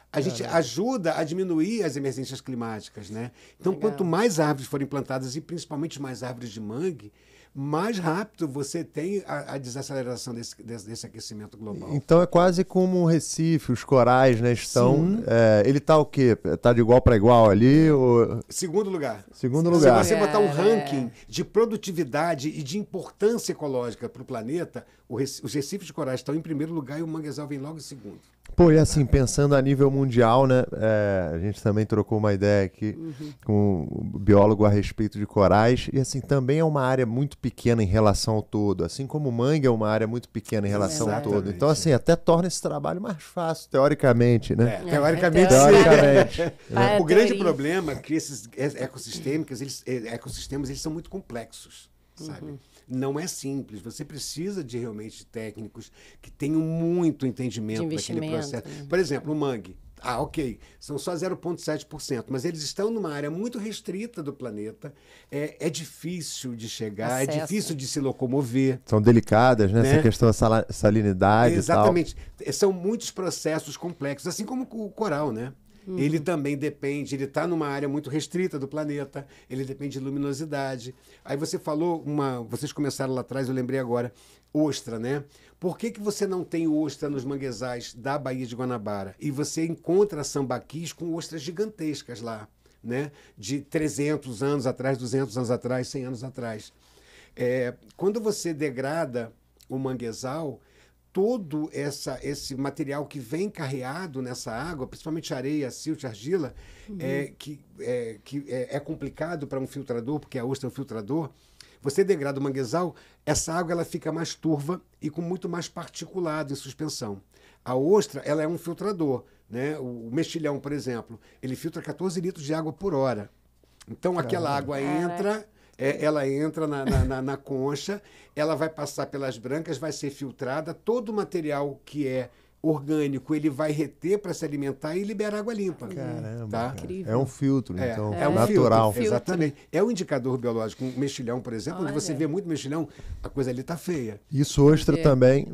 A gente ajuda a diminuir as emergências climáticas, né? Então, quanto mais árvores forem plantadas, e principalmente mais árvores de mangue, mais rápido você tem a desaceleração desse aquecimento global. Então é quase como um Recife, os corais, né? Estão. Ele tá o quê? Tá de igual para igual ali? Ou... Segundo lugar. Segundo lugar. Se você botar um ranking de produtividade e de importância ecológica para o planeta, os recifes de corais estão em primeiro lugar e o manguezal vem logo em segundo. Pô, e assim, pensando a nível mundial, né? A gente também trocou uma ideia aqui com o biólogo a respeito de corais. E assim, também é uma área muito pequena em relação ao todo. Assim como o mangue é uma área muito pequena em relação ao todo. Então, assim, até torna esse trabalho mais fácil, teoricamente, né? Teoricamente, teoricamente. O grande problema é que esses ecossistemas eles são muito complexos, sabe? Não é simples. Você precisa de realmente técnicos que tenham muito entendimento daquele processo. Por exemplo, o mangue. Ok, são só 0,7%, mas eles estão numa área muito restrita do planeta. É difícil de chegar, é difícil de se locomover. São delicadas, né? Essa questão da salinidade. Exatamente. E tal. São muitos processos complexos, assim como o coral, né? Ele também depende, ele está numa área muito restrita do planeta, ele depende de luminosidade. Aí você falou, vocês começaram lá atrás, eu lembrei agora, ostra, né? Por que você não tem ostra nos manguezais da Baía de Guanabara? E você encontra sambaquis com ostras gigantescas lá, né? De 300 anos atrás, 200 anos atrás, 100 anos atrás. Quando você degrada o manguezal, todo esse material que vem carreado nessa água, principalmente areia, silt, argila, que é complicado para um filtrador, porque a ostra é um filtrador. Você degrada o manguezal, essa água ela fica mais turva e com muito mais particulado em suspensão. A ostra ela é um filtrador, né? O mexilhão, por exemplo, ele filtra 14 litros de água por hora. Então aquela água entra... ela entra na concha, ela vai passar pelas brancas, vai ser filtrada, todo o material que é orgânico ele vai reter para se alimentar e liberar água limpa. Caramba, tá? É um filtro, então, um natural. Filtro, exatamente. É um indicador biológico. Um mexilhão, por exemplo, onde você vê muito mexilhão, a coisa ali está feia. Isso, ostra também.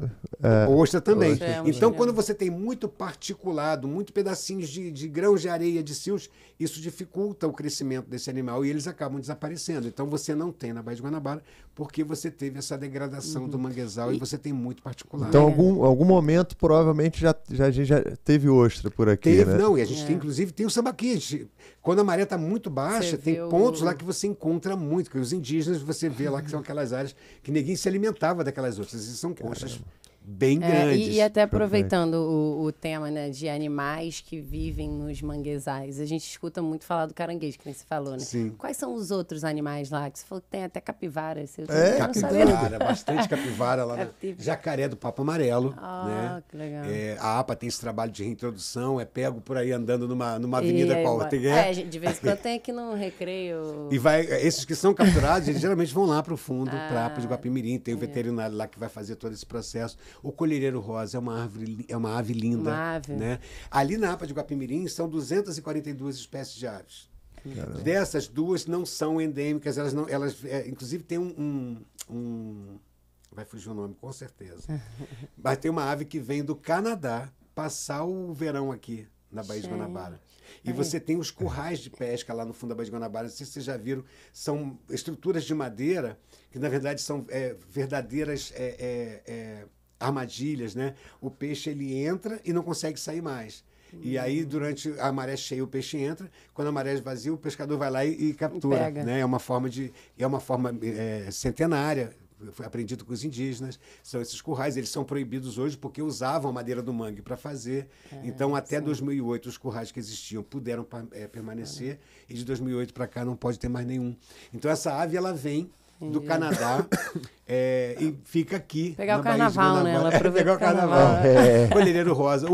Ostra também. Então, quando você tem muito particulado, muito pedacinhos de grãos de areia, de silt, isso dificulta o crescimento desse animal e eles acabam desaparecendo. Então, você não tem na Baía de Guanabara porque você teve essa degradação do manguezal e você tem muito particulado. Então, algum momento, provavelmente, a gente já teve ostra por aqui, né? Não, e a gente tem, inclusive, tem o sambaqui. Quando a maré está muito baixa, tem pontos lá que você encontra muito, que os indígenas você vê lá que são aquelas áreas que ninguém se alimentava daquelas ostras. E são conchas bem grandes. E até aproveitando o tema, né, de animais que vivem nos manguezais, a gente escuta muito falar do caranguejo, que nem você falou, né? Sim. Quais são os outros animais lá? Que você falou que tem até capivara. Capivara, bastante capivara lá. Jacaré do papo amarelo. né? Que legal. A APA tem esse trabalho de reintrodução, pego por aí andando numa avenida qual de vez em quando tem aqui no recreio. E esses que são capturados, eles geralmente vão lá para o fundo, para a APA de Guapimirim, tem o veterinário lá que vai fazer todo esse processo. O colhereiro rosa é uma ave linda. Uma ave. Né? Ali na APA de Guapimirim são 242 espécies de aves. Caramba. Dessas, 2 não são endêmicas, inclusive tem vai fugir o nome, com certeza. Mas tem uma ave que vem do Canadá passar o verão aqui na Baía de Guanabara. E você tem os currais de pesca lá no fundo da Baía de Guanabara. Não sei se vocês já viram, são estruturas de madeira que, na verdade, são verdadeiras armadilhas, né? O peixe ele entra e não consegue sair mais. E aí, durante a maré cheia, o peixe entra. Quando a maré esvazia, o pescador vai lá e captura. Né? É uma forma centenária. Foi aprendido com os indígenas. São esses currais. Eles são proibidos hoje porque usavam a madeira do mangue para fazer. Então, até 2008, os currais que existiam puderam permanecer. E de 2008 para cá não pode ter mais nenhum. Então, essa ave ela vem do Canadá e fica aqui pegar na o carnaval, Baía de Guanabara. né? Ela aproveita pegar o carnaval. Colhereiro rosa.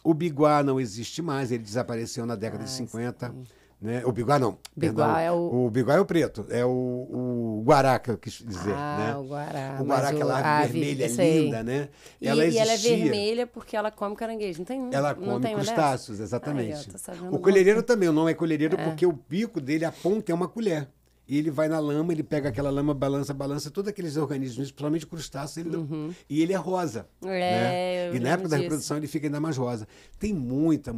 O biguá não existe mais, ele desapareceu na década de 50. Né? O biguá não. Biguá é o biguá é o preto, é o guará, que eu quis dizer. Né? O guará. O guará, aquela ave vermelha linda, né? E ela é vermelha porque ela come caranguejo, não tem? Ela come crustáceos, exatamente. O colhereiro também, o nome é colhereiro porque o bico dele, a ponta é uma colher. E ele vai na lama, ele pega aquela lama, balança todos aqueles organismos, principalmente crustáceos, e ele é rosa. Né? E na época da reprodução ele fica ainda mais rosa. Tem muita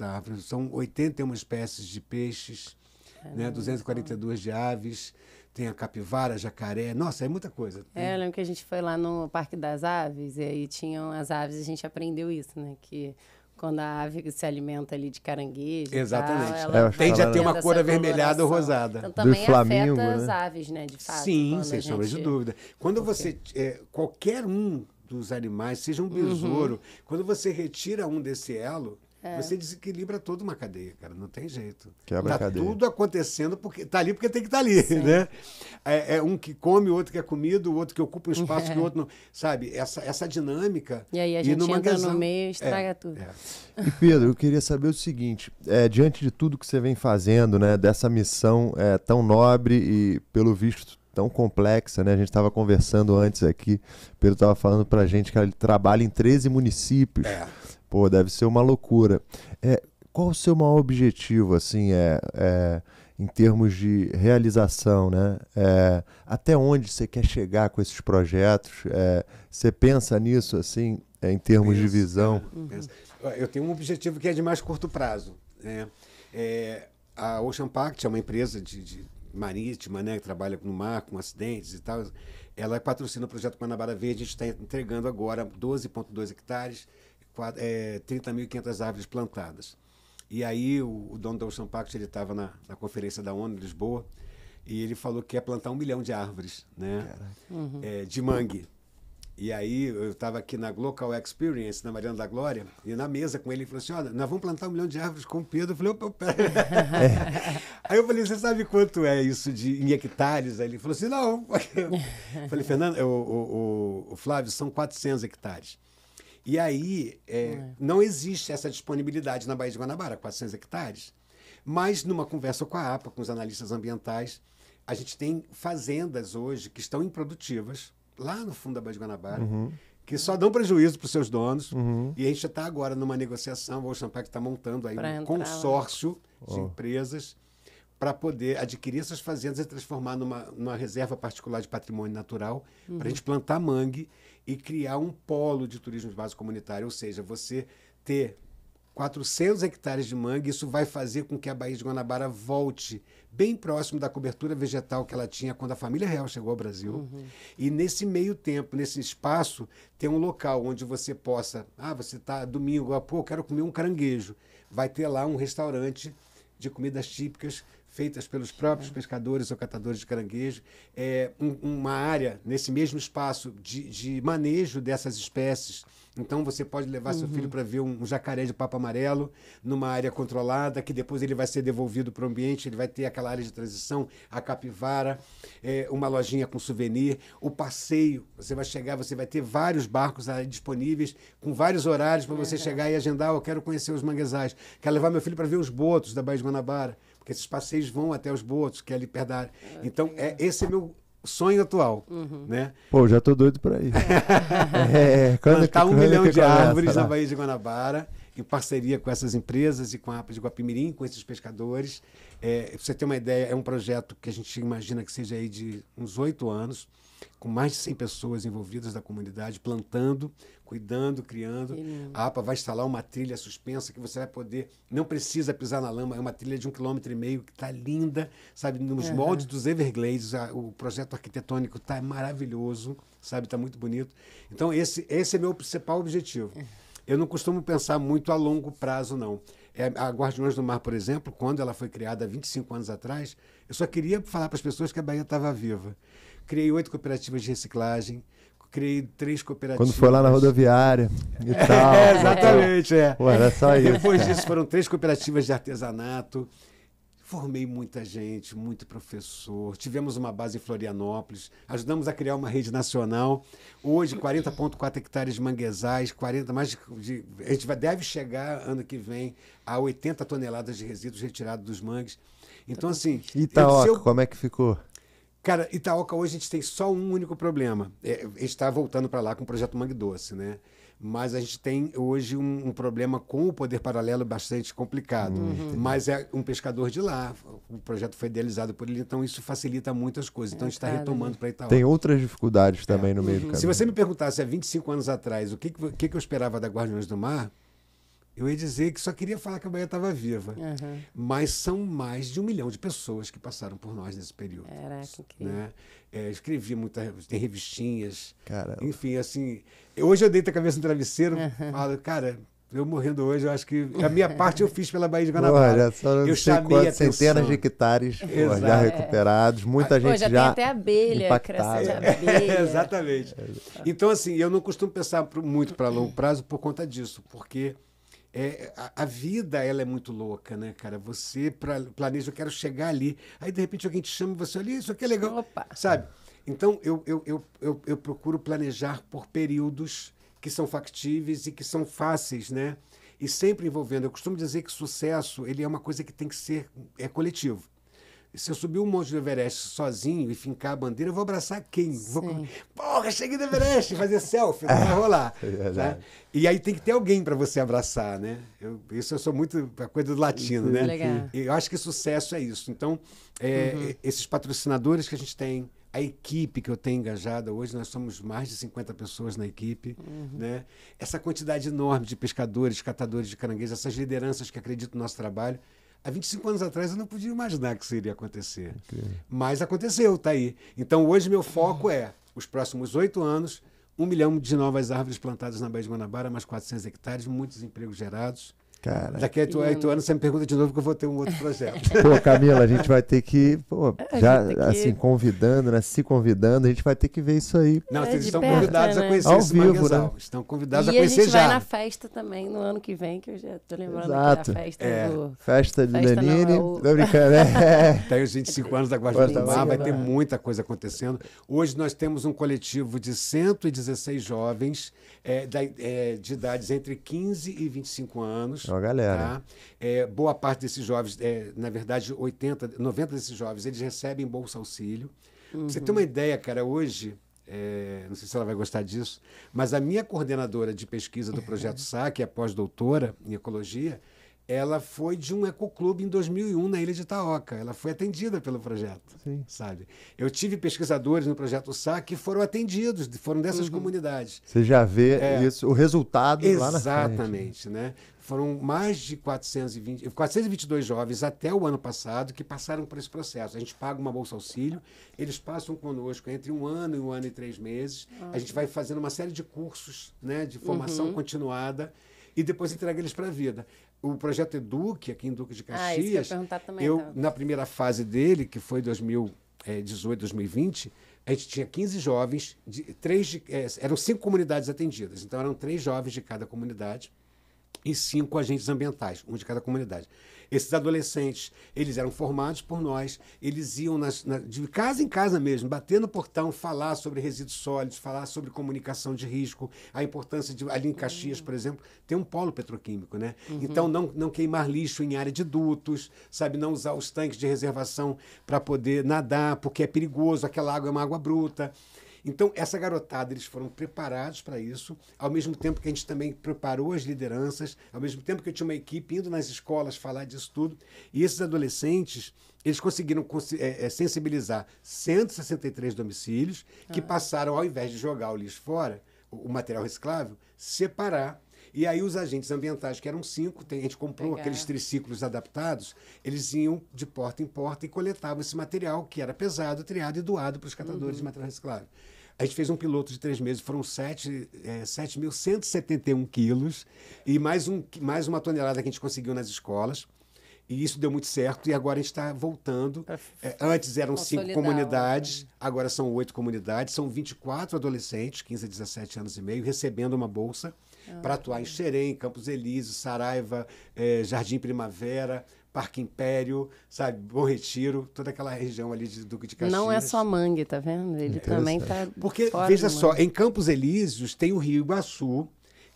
árvore. São 81 espécies de peixes, né? 242 de aves. Tem a capivara, jacaré. Nossa, é muita coisa. Eu lembro que a gente foi lá no Parque das Aves e aí tinham as aves e a gente aprendeu isso, né? Que quando a ave se alimenta ali de caranguejo. Exatamente. Ela tende a ter uma cor avermelhada ou rosada. Então também Flamingo, afeta né? as aves, né? De fato. Sim, sem sombra de dúvida. Quando você. Qualquer um dos animais, seja um besouro, quando você retira um desse elo. Você desequilibra toda uma cadeia, cara. Não tem jeito. Quebra a cadeia. Tudo acontecendo porque tá ali porque tem que estar ali, né? É um que come, o outro que é comido, o outro que ocupa um espaço que o outro não... Sabe? Essa dinâmica... E aí a gente entra no meio e estraga tudo. E Pedro, eu queria saber o seguinte, diante de tudo que você vem fazendo, né, dessa missão tão nobre e, pelo visto, tão complexa, né? A gente estava conversando antes aqui, o Pedro estava falando pra gente que ele trabalha em 13 municípios. Pô, deve ser uma loucura. Qual o seu maior objetivo, assim, em termos de realização, né? Até onde você quer chegar com esses projetos? Você pensa nisso, assim, em termos de visão? Eu tenho um objetivo que é de mais curto prazo. Né? A Ocean Pact é uma empresa de marítima, né, que trabalha no mar, com acidentes e tal. Ela patrocina o projeto Guanabara Verde. A gente está entregando agora 12,2 hectares, 30.500 árvores plantadas. E aí o dono da Ocean Pact, ele estava na conferência da ONU em Lisboa e ele falou que ia plantar 1 milhão de árvores, né? De mangue. E aí eu estava aqui na Local Experience, na Mariana da Glória, e na mesa com ele, ele falou assim, olha, nós vamos plantar 1 milhão de árvores com o Pedro. Eu falei, opa, Aí eu falei, você sabe quanto é isso em hectares? Aí ele falou assim, não. Eu falei, Fernando, o Flávio, são 400 hectares. E aí, não existe essa disponibilidade na Baía de Guanabara, 400 hectares. Mas, numa conversa com a APA, com os analistas ambientais, a gente tem fazendas hoje que estão improdutivas, lá no fundo da Baía de Guanabara, que só dão prejuízo para os seus donos. E a gente já está agora numa negociação, o Ocean Pact está montando aí um consórcio de empresas para poder adquirir essas fazendas e transformar numa reserva particular de patrimônio natural, para a gente plantar mangue e criar um polo de turismo de base comunitária, ou seja, você ter 400 hectares de mangue, isso vai fazer com que a Baía de Guanabara volte bem próximo da cobertura vegetal que ela tinha quando a família real chegou ao Brasil. E nesse meio tempo, nesse espaço, ter um local onde você possa... você está domingo, eu quero comer um caranguejo. Vai ter lá um restaurante de comidas típicas feitas pelos próprios pescadores ou catadores de caranguejo, uma área nesse mesmo espaço de manejo dessas espécies. Então você pode levar seu filho para ver um jacaré de papo amarelo numa área controlada, que depois ele vai ser devolvido para o ambiente, ele vai ter aquela área de transição, a capivara, uma lojinha com souvenir, o passeio, você vai chegar, você vai ter vários barcos aí disponíveis, com vários horários para você chegar e agendar, eu quero conhecer os manguezais, quero levar meu filho para ver os botos da Baía de Guanabara, porque esses passeios vão até os botos, que é ali perto da área. Então, esse é meu sonho atual, né? Pô, já tô doido por aí. Plantar 1 milhão de árvores na Baía de Guanabara em parceria com essas empresas e com a APA de Guapimirim, com esses pescadores. Pra você ter uma ideia, é um projeto que a gente imagina que seja aí de uns 8 anos, com mais de 100 pessoas envolvidas da comunidade, plantando, cuidando, criando. A APA vai instalar uma trilha suspensa que você vai poder, não precisa pisar na lama, é uma trilha de 1,5 km que está linda, sabe, nos moldes dos Everglades, o projeto arquitetônico está maravilhoso, sabe, está muito bonito. Então esse é meu principal objetivo. Eu não costumo pensar muito a longo prazo, não. A Guardiões do Mar, por exemplo, quando ela foi criada há 25 anos atrás, eu só queria falar para as pessoas que a Bahia estava viva. Criei 8 cooperativas de reciclagem, criei 3 cooperativas... Quando foi lá na rodoviária e tal. Exatamente, Pô, era só isso. Depois disso foram 3 cooperativas de artesanato. Formei muita gente, muito professor. Tivemos uma base em Florianópolis. Ajudamos a criar uma rede nacional. Hoje, 40,4 hectares de manguezais, a gente deve chegar, ano que vem, a 80 toneladas de resíduos retirados dos mangues. Então, assim... Itaoca, como é que ficou? Cara, Itaoca hoje a gente tem só um único problema. A gente está voltando para lá com o projeto Mangue Doce, né? Mas a gente tem hoje um problema com o poder paralelo bastante complicado. Mas é um pescador de lá, o projeto foi idealizado por ele, então isso facilita muitas coisas. Então a gente está retomando para Itaoca. Tem outras dificuldades também no meio do caminho. Se você me perguntasse há 25 anos atrás o que eu esperava da Guardiões do Mar, eu ia dizer que só queria falar que a Bahia estava viva. Mas são mais de 1 milhão de pessoas que passaram por nós nesse período. Caraca, incrível. Né? Escrevi tem revistinhas. Caramba. Enfim, assim... Hoje eu deito a cabeça no travesseiro e falo, cara, eu morrendo hoje, eu acho que a minha parte eu fiz pela Baía de Guanabara. Olha, só eu chamei a atenção. Centenas de hectares já recuperados, muita gente já já tem até abelha, crescendo de abelha. Exatamente. Então, assim, eu não costumo pensar muito para longo prazo por conta disso, porque... a vida, ela é muito louca, né, cara? Você planeja, eu quero chegar ali, aí de repente alguém te chama e você olha, isso aqui é legal, sabe? Então, eu procuro planejar por períodos que são factíveis e que são fáceis, né? E sempre envolvendo. Eu costumo dizer que sucesso, ele é uma coisa que tem que ser coletivo. Se eu subir um monte do Everest sozinho e fincar a bandeira, eu vou abraçar quem? Porra, cheguei do Everest, fazer selfie, não vai rolar. Né? E aí tem que ter alguém para você abraçar, né? Eu sou muito a coisa do latino, né? Legal. Eu acho que sucesso é isso. Então, esses patrocinadores que a gente tem, a equipe que eu tenho engajada, hoje nós somos mais de 50 pessoas na equipe, né? Essa quantidade enorme de pescadores, catadores de caranguejos, essas lideranças que acreditam no nosso trabalho. Há 25 anos atrás eu não podia imaginar que isso iria acontecer. Mas aconteceu, está aí. Então hoje meu foco é, os próximos 8 anos, 1 milhão de novas árvores plantadas na Baía de Guanabara, mais 400 hectares, muitos empregos gerados. Cara, daqui a 8 anos você me pergunta de novo que eu vou ter um outro projeto. Pô, Camila, a gente vai ter que, assim, convidando, né? Se convidando, a gente vai ter que ver isso aí. Não, vocês estão perto, convidados a conhecer ao esse vivo, manguezal. né? Estão convidados a E conhecer a gente já. vai na festa também no ano que vem, que eu já tô lembrando aqui da festa do... Festa de Festa Lenine. não, Tô brincando, né? Tem os 25 anos da Guardiões do Mar, vai ter Guardiões. muita coisa acontecendo. Hoje nós temos um coletivo de 116 jovens de idades entre 15 e 25 anos. Ó, galera. Tá? Boa parte desses jovens, na verdade 90 desses jovens, eles recebem Bolsa Auxílio. Pra você ter uma ideia, cara, hoje, não sei se ela vai gostar disso, mas a minha coordenadora de pesquisa do Projeto SAC, que é pós-doutora em Ecologia, ela foi de um ecoclube em 2001 na Ilha de Itaoca. Ela foi atendida pelo projeto, sabe? Eu tive pesquisadores no Projeto SAC que foram atendidos, foram dessas comunidades. Você já vê isso, o resultado lá na frente. Exatamente, né? Foram mais de 422 jovens até o ano passado que passaram por esse processo. A gente paga uma Bolsa Auxílio, eles passam conosco entre 1 ano e 1 ano e 3 meses. A gente vai fazendo uma série de cursos, né, de formação continuada e depois entrega eles para a vida. O projeto Eduque, aqui em Duque de Caxias, isso que eu ia perguntar também, na primeira fase dele, que foi 2018, 2020, a gente tinha 15 jovens, eram 5 comunidades atendidas, então eram 3 jovens de cada comunidade e 5 agentes ambientais, um de cada comunidade. Esses adolescentes, eles eram formados por nós, eles iam de casa em casa mesmo, bater no portão, falar sobre resíduos sólidos, falar sobre comunicação de risco, a importância de, ali em Caxias, por exemplo, tem um polo petroquímico, né? Então, não queimar lixo em área de dutos, sabe? Não usar os tanques de reservação para poder nadar, porque é perigoso, aquela água é uma água bruta. Então, essa garotada, eles foram preparados para isso, ao mesmo tempo que a gente também preparou as lideranças, ao mesmo tempo que eu tinha uma equipe indo nas escolas falar disso tudo. E esses adolescentes, eles conseguiram sensibilizar 163 domicílios que passaram, ao invés de jogar o lixo fora, o material reciclável, separar. E aí os agentes ambientais, que eram 5, a gente comprou aqueles triciclos adaptados, eles iam de porta em porta e coletavam esse material, que era pesado, triado e doado para os catadores de material reciclável. A gente fez um piloto de 3 meses, foram 7.171 quilos e mais uma tonelada que a gente conseguiu nas escolas. E isso deu muito certo e agora a gente está voltando. Antes eram 5 comunidades, agora são 8 comunidades, são 24 adolescentes, 15 a 17 anos e meio, recebendo uma bolsa para atuar em Xerém, Campos Elíseos, Saraiva, Jardim Primavera, Parque Império, sabe, Bom Retiro, toda aquela região ali de Duque de Caxias. Não é só mangue, tá vendo? Ele também está. Porque, veja só, em Campos Elíseos tem o Rio Iguaçu,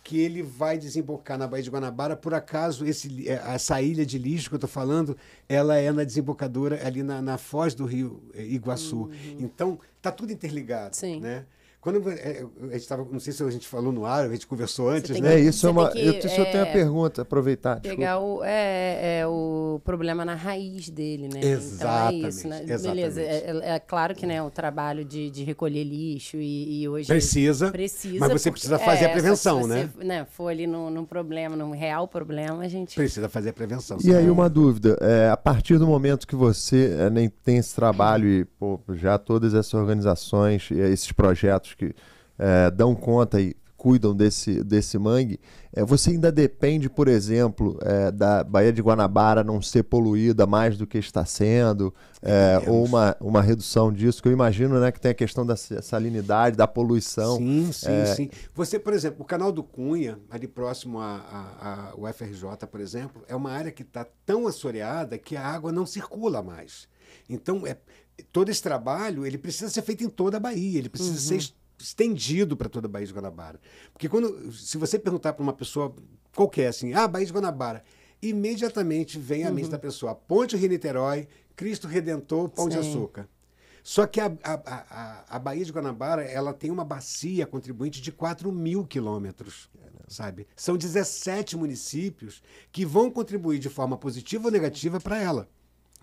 que ele vai desembocar na Baía de Guanabara. Por acaso, essa ilha de lixo que eu estou falando, ela é na desembocadura, ali na foz do Rio Iguaçu. Então, está tudo interligado. Sim. Né? Quando a gente estava, não sei se a gente falou no ar, a gente conversou antes, né? Isso eu tenho a pergunta, aproveitar. Pegar o problema na raiz dele, né? Exatamente. Então é isso, né? Exatamente. Beleza, é claro que, né, o trabalho de recolher lixo e hoje... Precisa, mas você precisa fazer a prevenção, se você, for ali num problema, num real problema, a gente... Precisa fazer a prevenção. E aí uma dúvida, a partir do momento que você nem tem esse trabalho e já todas essas organizações, esses projetos que dão conta e cuidam desse mangue, você ainda depende, por exemplo, da Baía de Guanabara não ser poluída mais do que está sendo, ou uma redução disso, que eu imagino, né, que tem a questão da salinidade, da poluição. Sim. Você, por exemplo, o canal do Cunha, ali próximo ao UFRJ, por exemplo, é uma área que está tão assoreada que a água não circula mais. Então, todo esse trabalho ele precisa ser feito em toda a Bahia, ele precisa ser estendido para toda a Baía de Guanabara. Porque se você perguntar para uma pessoa qualquer, assim, Baía de Guanabara, imediatamente vem à mente da pessoa Ponte Rio-Niterói, Cristo Redentor, Pão de Açúcar. Só que a Baía de Guanabara, ela tem uma bacia contribuinte de 4.000 quilômetros, sabe? São 17 municípios que vão contribuir de forma positiva ou negativa para ela,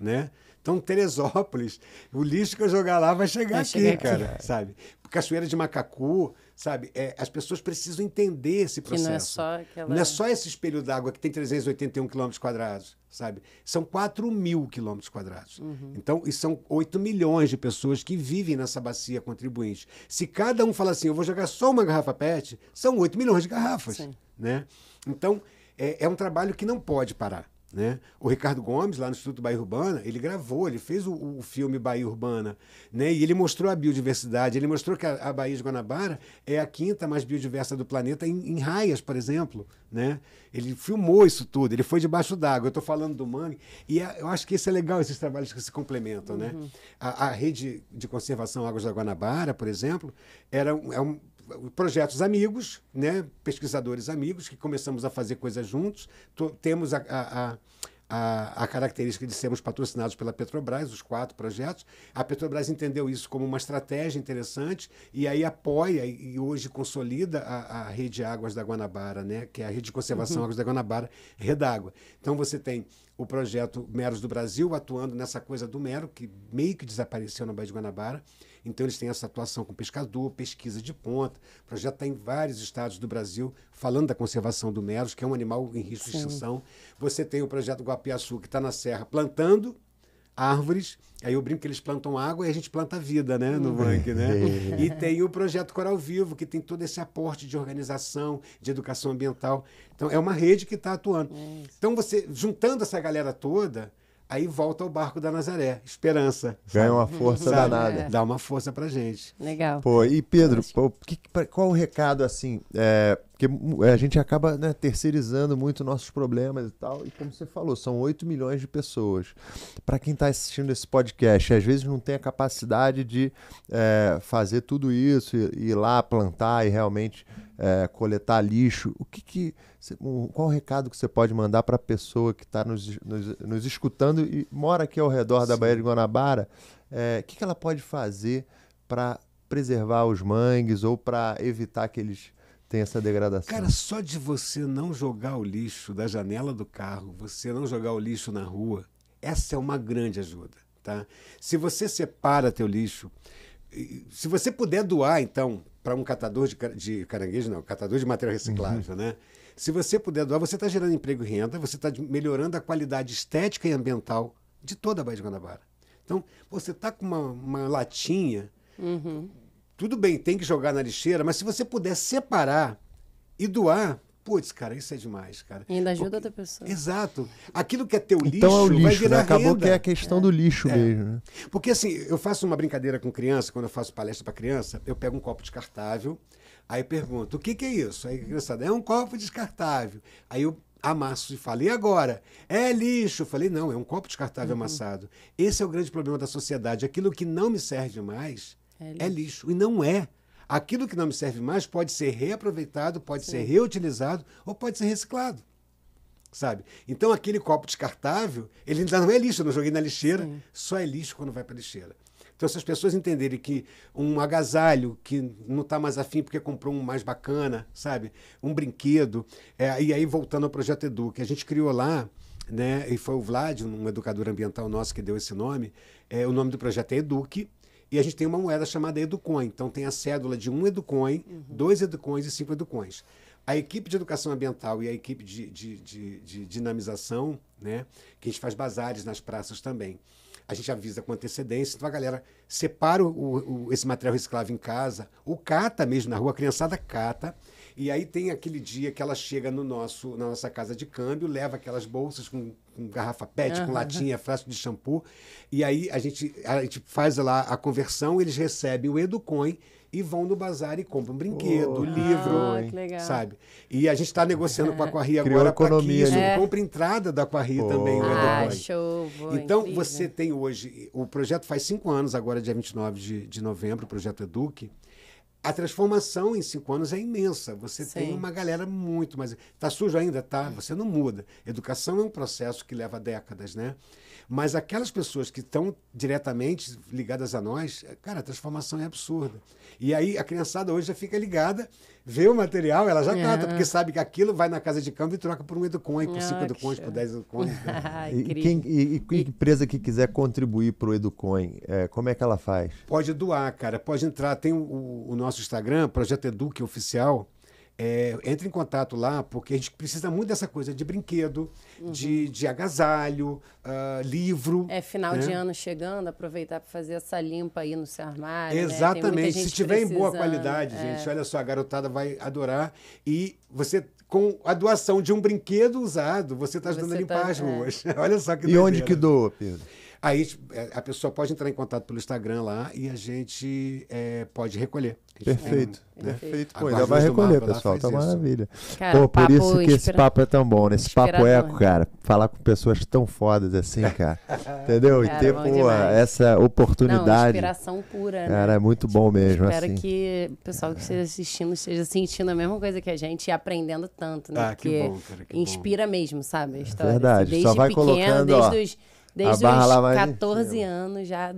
né? Então, Teresópolis, o lixo que eu jogar lá vai chegar aqui, cara, sabe? Cachoeira de Macacu, sabe? As pessoas precisam entender esse processo. Que não é só aquela... Não é só esse espelho d'água que tem 381 quilômetros quadrados, sabe? São 4.000 quilômetros quadrados. Então, e são 8 milhões de pessoas que vivem nessa bacia contribuinte. Se cada um falar assim, eu vou jogar só uma garrafa PET, são 8 milhões de garrafas, né? Então, é um trabalho que não pode parar. Né? O Ricardo Gomes, lá no Instituto Bahia Urbana, ele gravou, ele fez o filme Bahia Urbana, né? E ele mostrou a biodiversidade, ele mostrou que a Baía de Guanabara é a 5ª mais biodiversa do planeta em raias, por exemplo, né? Ele filmou isso tudo, ele foi debaixo d'água. Eu estou falando do mangue e eu acho que isso é legal, esses trabalhos que se complementam, né? A rede de conservação Águas da Guanabara, por exemplo, projetos amigos, né? Pesquisadores amigos, que começamos a fazer coisas juntos. Temos a característica de sermos patrocinados pela Petrobras, os 4 projetos. A Petrobras entendeu isso como uma estratégia interessante e aí apoia e hoje consolida a rede Águas da Guanabara, né? Que é a rede de conservação Águas da Guanabara, Redágua. Então você tem o projeto Meros do Brasil atuando nessa coisa do mero, que meio que desapareceu na Baía de Guanabara. Então, eles têm essa atuação com pescador, pesquisa de ponta. O projeto está em vários estados do Brasil, falando da conservação do meros, que é um animal em risco de extinção. Você tem o projeto Guapiaçu, que está na serra, plantando árvores. Aí eu brinco que eles plantam água e a gente planta vida, né, no mangue, né? E tem o projeto Coral Vivo, que tem todo esse aporte de organização, de educação ambiental. Então, é uma rede que está atuando. Então, você, juntando essa galera toda... Aí volta ao barco da Nazaré, esperança. Ganha uma força danada. Dá uma força pra gente. Legal. E Pedro, qual o recado, assim, porque a gente acaba, né, terceirizando muito nossos problemas e tal, e como você falou, são 8 milhões de pessoas. Para quem está assistindo esse podcast, às vezes não tem a capacidade de fazer tudo isso, ir lá plantar e realmente coletar lixo. Qual o recado que você pode mandar para a pessoa que está nos escutando e mora aqui ao redor da Baía de Guanabara? O que ela pode fazer para preservar os mangues ou para evitar que eles tenham essa degradação? Cara, só de você não jogar o lixo da janela do carro, você não jogar o lixo na rua, essa é uma grande ajuda, tá? Se você separa teu lixo, se você puder doar, então, para um catador de caranguejo, não, catador de material reciclável, né? Se você puder doar, você está gerando emprego e renda, você está melhorando a qualidade estética e ambiental de toda a Baía de Guanabara. Então, você está com uma latinha, tudo bem, tem que jogar na lixeira, mas se você puder separar e doar, putz, cara, isso é demais, cara. E ainda ajuda outra pessoa. Exato. Aquilo que é teu lixo, Então é o lixo, vai virar né? Acabou renda. que é a questão do lixo mesmo, né? Porque assim, eu faço uma brincadeira com criança, quando eu faço palestra para criança, eu pego um copo descartável, aí pergunto, o que é isso? Aí a criançada, é um copo descartável. Aí eu amasso e falo, e agora? É lixo. Eu falei, não, é um copo descartável amassado. Esse é o grande problema da sociedade. Aquilo que não me serve mais é lixo. E não é. Aquilo que não me serve mais pode ser reaproveitado, pode ser reutilizado ou pode ser reciclado. Sabe? Então, aquele copo descartável, ele ainda não é lixo, eu não joguei na lixeira, só é lixo quando vai para a lixeira. Então, se as pessoas entenderem que um agasalho que não está mais afim porque comprou um mais bacana, sabe? Um brinquedo, e aí voltando ao Projeto Edu, que a gente criou lá, né? E foi o Vlad, um educador ambiental nosso que deu esse nome, o nome do projeto é Eduque, e a gente tem uma moeda chamada Educoin. Então, tem a cédula de 1 Educoin, 2 Educoins e 5 Educoins. A equipe de educação ambiental e a equipe de dinamização, né? Que a gente faz bazares nas praças também. A gente avisa com antecedência, então a galera separa esse material reciclável em casa, ou cata mesmo na rua, a criançada cata, e aí tem aquele dia que ela chega na nossa casa de câmbio, leva aquelas bolsas com garrafa PET, com latinha, frasco de shampoo, e aí a gente faz lá a conversão, eles recebem o Educoin e vão no bazar e compram um brinquedo, livro, que legal. sabe? E a gente está negociando com a Aquarri agora para que isso compre entrada da Aquarri também, o Educoin. Show, Então, incrível. você tem hoje, o projeto faz 5 anos, agora dia 29 de novembro, o Projeto Eduque. A transformação em 5 anos é imensa. Você tem uma galera muito mais... Está sujo ainda? Tá. Você não muda. Educação é um processo que leva décadas, né? Mas aquelas pessoas que estão diretamente ligadas a nós, cara, a transformação é absurda. E aí a criançada hoje já fica ligada, vê o material, ela já cata, porque sabe que aquilo vai na casa de câmbio e troca por um Educoin, por 5 Educoins, por 10 Educoins. Né? E empresa que quiser contribuir para o Educoin, como é que ela faz? Pode doar, cara. Pode entrar. Tem o nosso Instagram, Projeto Eduque Oficial. Entre em contato lá, porque a gente precisa muito dessa coisa de brinquedo, de agasalho, livro. Final de ano chegando, aproveitar para fazer essa limpa aí no seu armário. Exatamente. Né? Se tiver em boa qualidade, gente, olha só, a garotada vai adorar. E você, com a doação de um brinquedo usado, você está ajudando a limpar as ruas. Olha só que doideira. E onde que doa, Pedro? Aí a pessoa pode entrar em contato pelo Instagram lá e a gente pode recolher. Perfeito. Né? Perfeito. Pô, ainda vai recolher, pessoal. Tá maravilha. Cara, pô, por isso que esse papo é tão bom, né? Esse papo eco, cara. Falar com pessoas tão fodas assim, cara. Entendeu? Cara, e ter, pô, essa oportunidade. Inspiração pura, né? Cara, é muito bom mesmo. Espero assim. que o pessoal que esteja assistindo esteja sentindo a mesma coisa que a gente e aprendendo tanto, né? Porque que bom, cara, que inspira mesmo, sabe? A história. Verdade. Desde Só vai pequeno, colocando, desde ó, os 14 anos já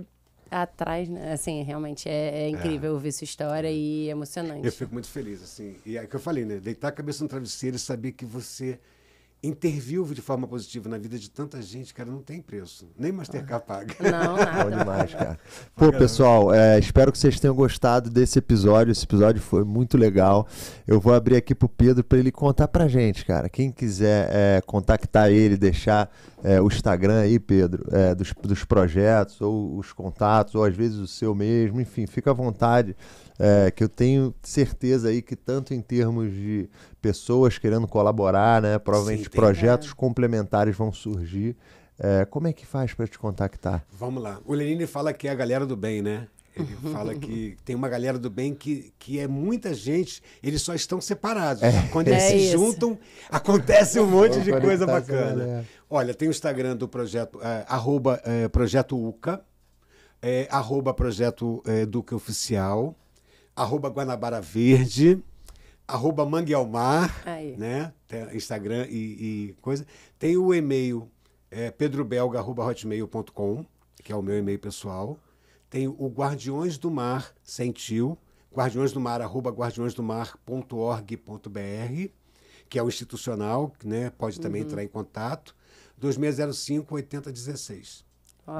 atrás, né? Assim, realmente é incrível ouvir sua história e emocionante. Eu fico muito feliz, assim. E é o que eu falei, né? Deitar a cabeça no travesseiro e saber que você interviu de forma positiva na vida de tanta gente, cara, não tem preço. Nem Mastercard paga. Não, nada. Bom demais, cara. Pô, pessoal, espero que vocês tenham gostado desse episódio. Esse episódio foi muito legal. Eu vou abrir aqui pro Pedro para ele contar pra gente, cara. Quem quiser contactar ele, deixar o Instagram aí, Pedro, dos projetos, ou os contatos, ou às vezes o seu mesmo, enfim, fica à vontade. Que eu tenho certeza aí que tanto em termos de pessoas querendo colaborar, né, provavelmente projetos complementares vão surgir. Como é que faz para te contactar? Vamos lá. O Lenine fala que é a galera do bem, né? Ele fala que tem uma galera do bem que é muita gente, eles só estão separados. Quando eles se juntam, acontece um monte de coisa bacana. Olha, tem o Instagram do projeto, Projeto UCA, Projeto Eduque Oficial, @Guanabara Verde, @Manguealmar, né? Tem Instagram e coisa. Tem o e-mail pedrobelga@hotmail.com, que é o meu e-mail pessoal. Tem o Guardiões do Mar, sem tio, guardiõesdomar@guardiõesdomar.org.br, que é o institucional, né? Pode também entrar em contato. 2605-8016.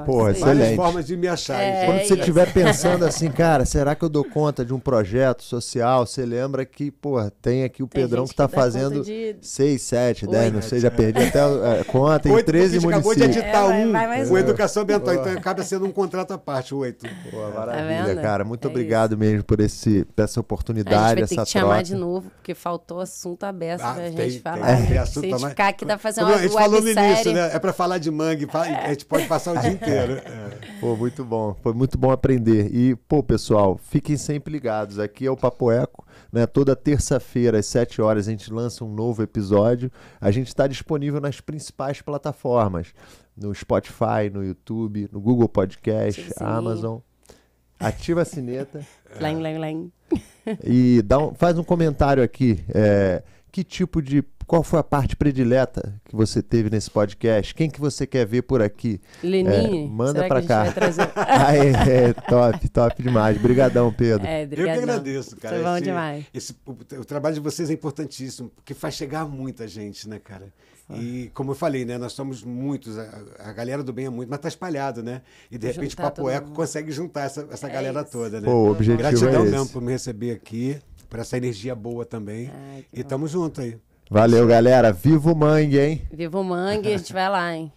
Pô, isso aí. excelente. Várias formas de me achar. Quando você isso. estiver pensando assim, cara, será que eu dou conta de um projeto social? Você lembra que, pô, tem aqui o Tem Pedrão gente que tá que dá conta fazendo de 6, 7, 10, não oito. sei, já perdi até a conta, em 8, 13 porque a gente acabou de municípios. editar vai mais com um. educação ambiental, então acaba sendo um contrato à parte, 8. Pô, maravilha, vendo? cara. Muito É obrigado mesmo por essa A gente oportunidade, vai ter essa que te chamar troca. de novo, porque faltou assunto aberto pra Tem gente falar. tem Se assunto a gente mais- ficar aqui, dá pra fazer Como uma a gente falou no websérie. início, né? É para falar de mangue, a gente pode passar o dia inteiro. Pô, muito bom. Foi muito bom aprender. E, pô, pessoal, fiquem sempre ligados. Aqui é o Papo Eco, né? Toda terça-feira, às 7 horas, a gente lança um novo episódio. A gente está disponível nas principais plataformas. No Spotify, no YouTube, no Google Podcast, Ativa o sininho. Amazon. Ativa a sineta. Lém, lém, lém. E faz um comentário aqui. Qual foi a parte predileta que você teve nesse podcast? Quem que você quer ver por aqui? Lenine, manda será pra que cá. a gente vai trazer? top demais. Obrigadão, Pedro. É, Eu que obrigadão. agradeço, cara. Foi bom demais. O trabalho de vocês é importantíssimo, porque faz chegar a muita gente, né, cara? E como eu falei, né, nós somos muitos, a galera do bem é muito, mas tá espalhado, né? E de repente o Juntar Papo todo Eco mundo. consegue juntar essa galera isso. toda, né? Pô, o objetivo Gratidão é mesmo esse. por me receber aqui, por essa energia boa também. Ai, que E bom. tamo junto aí. Valeu, galera. Viva o Mangue, hein? Viva o Mangue, a gente vai lá, hein?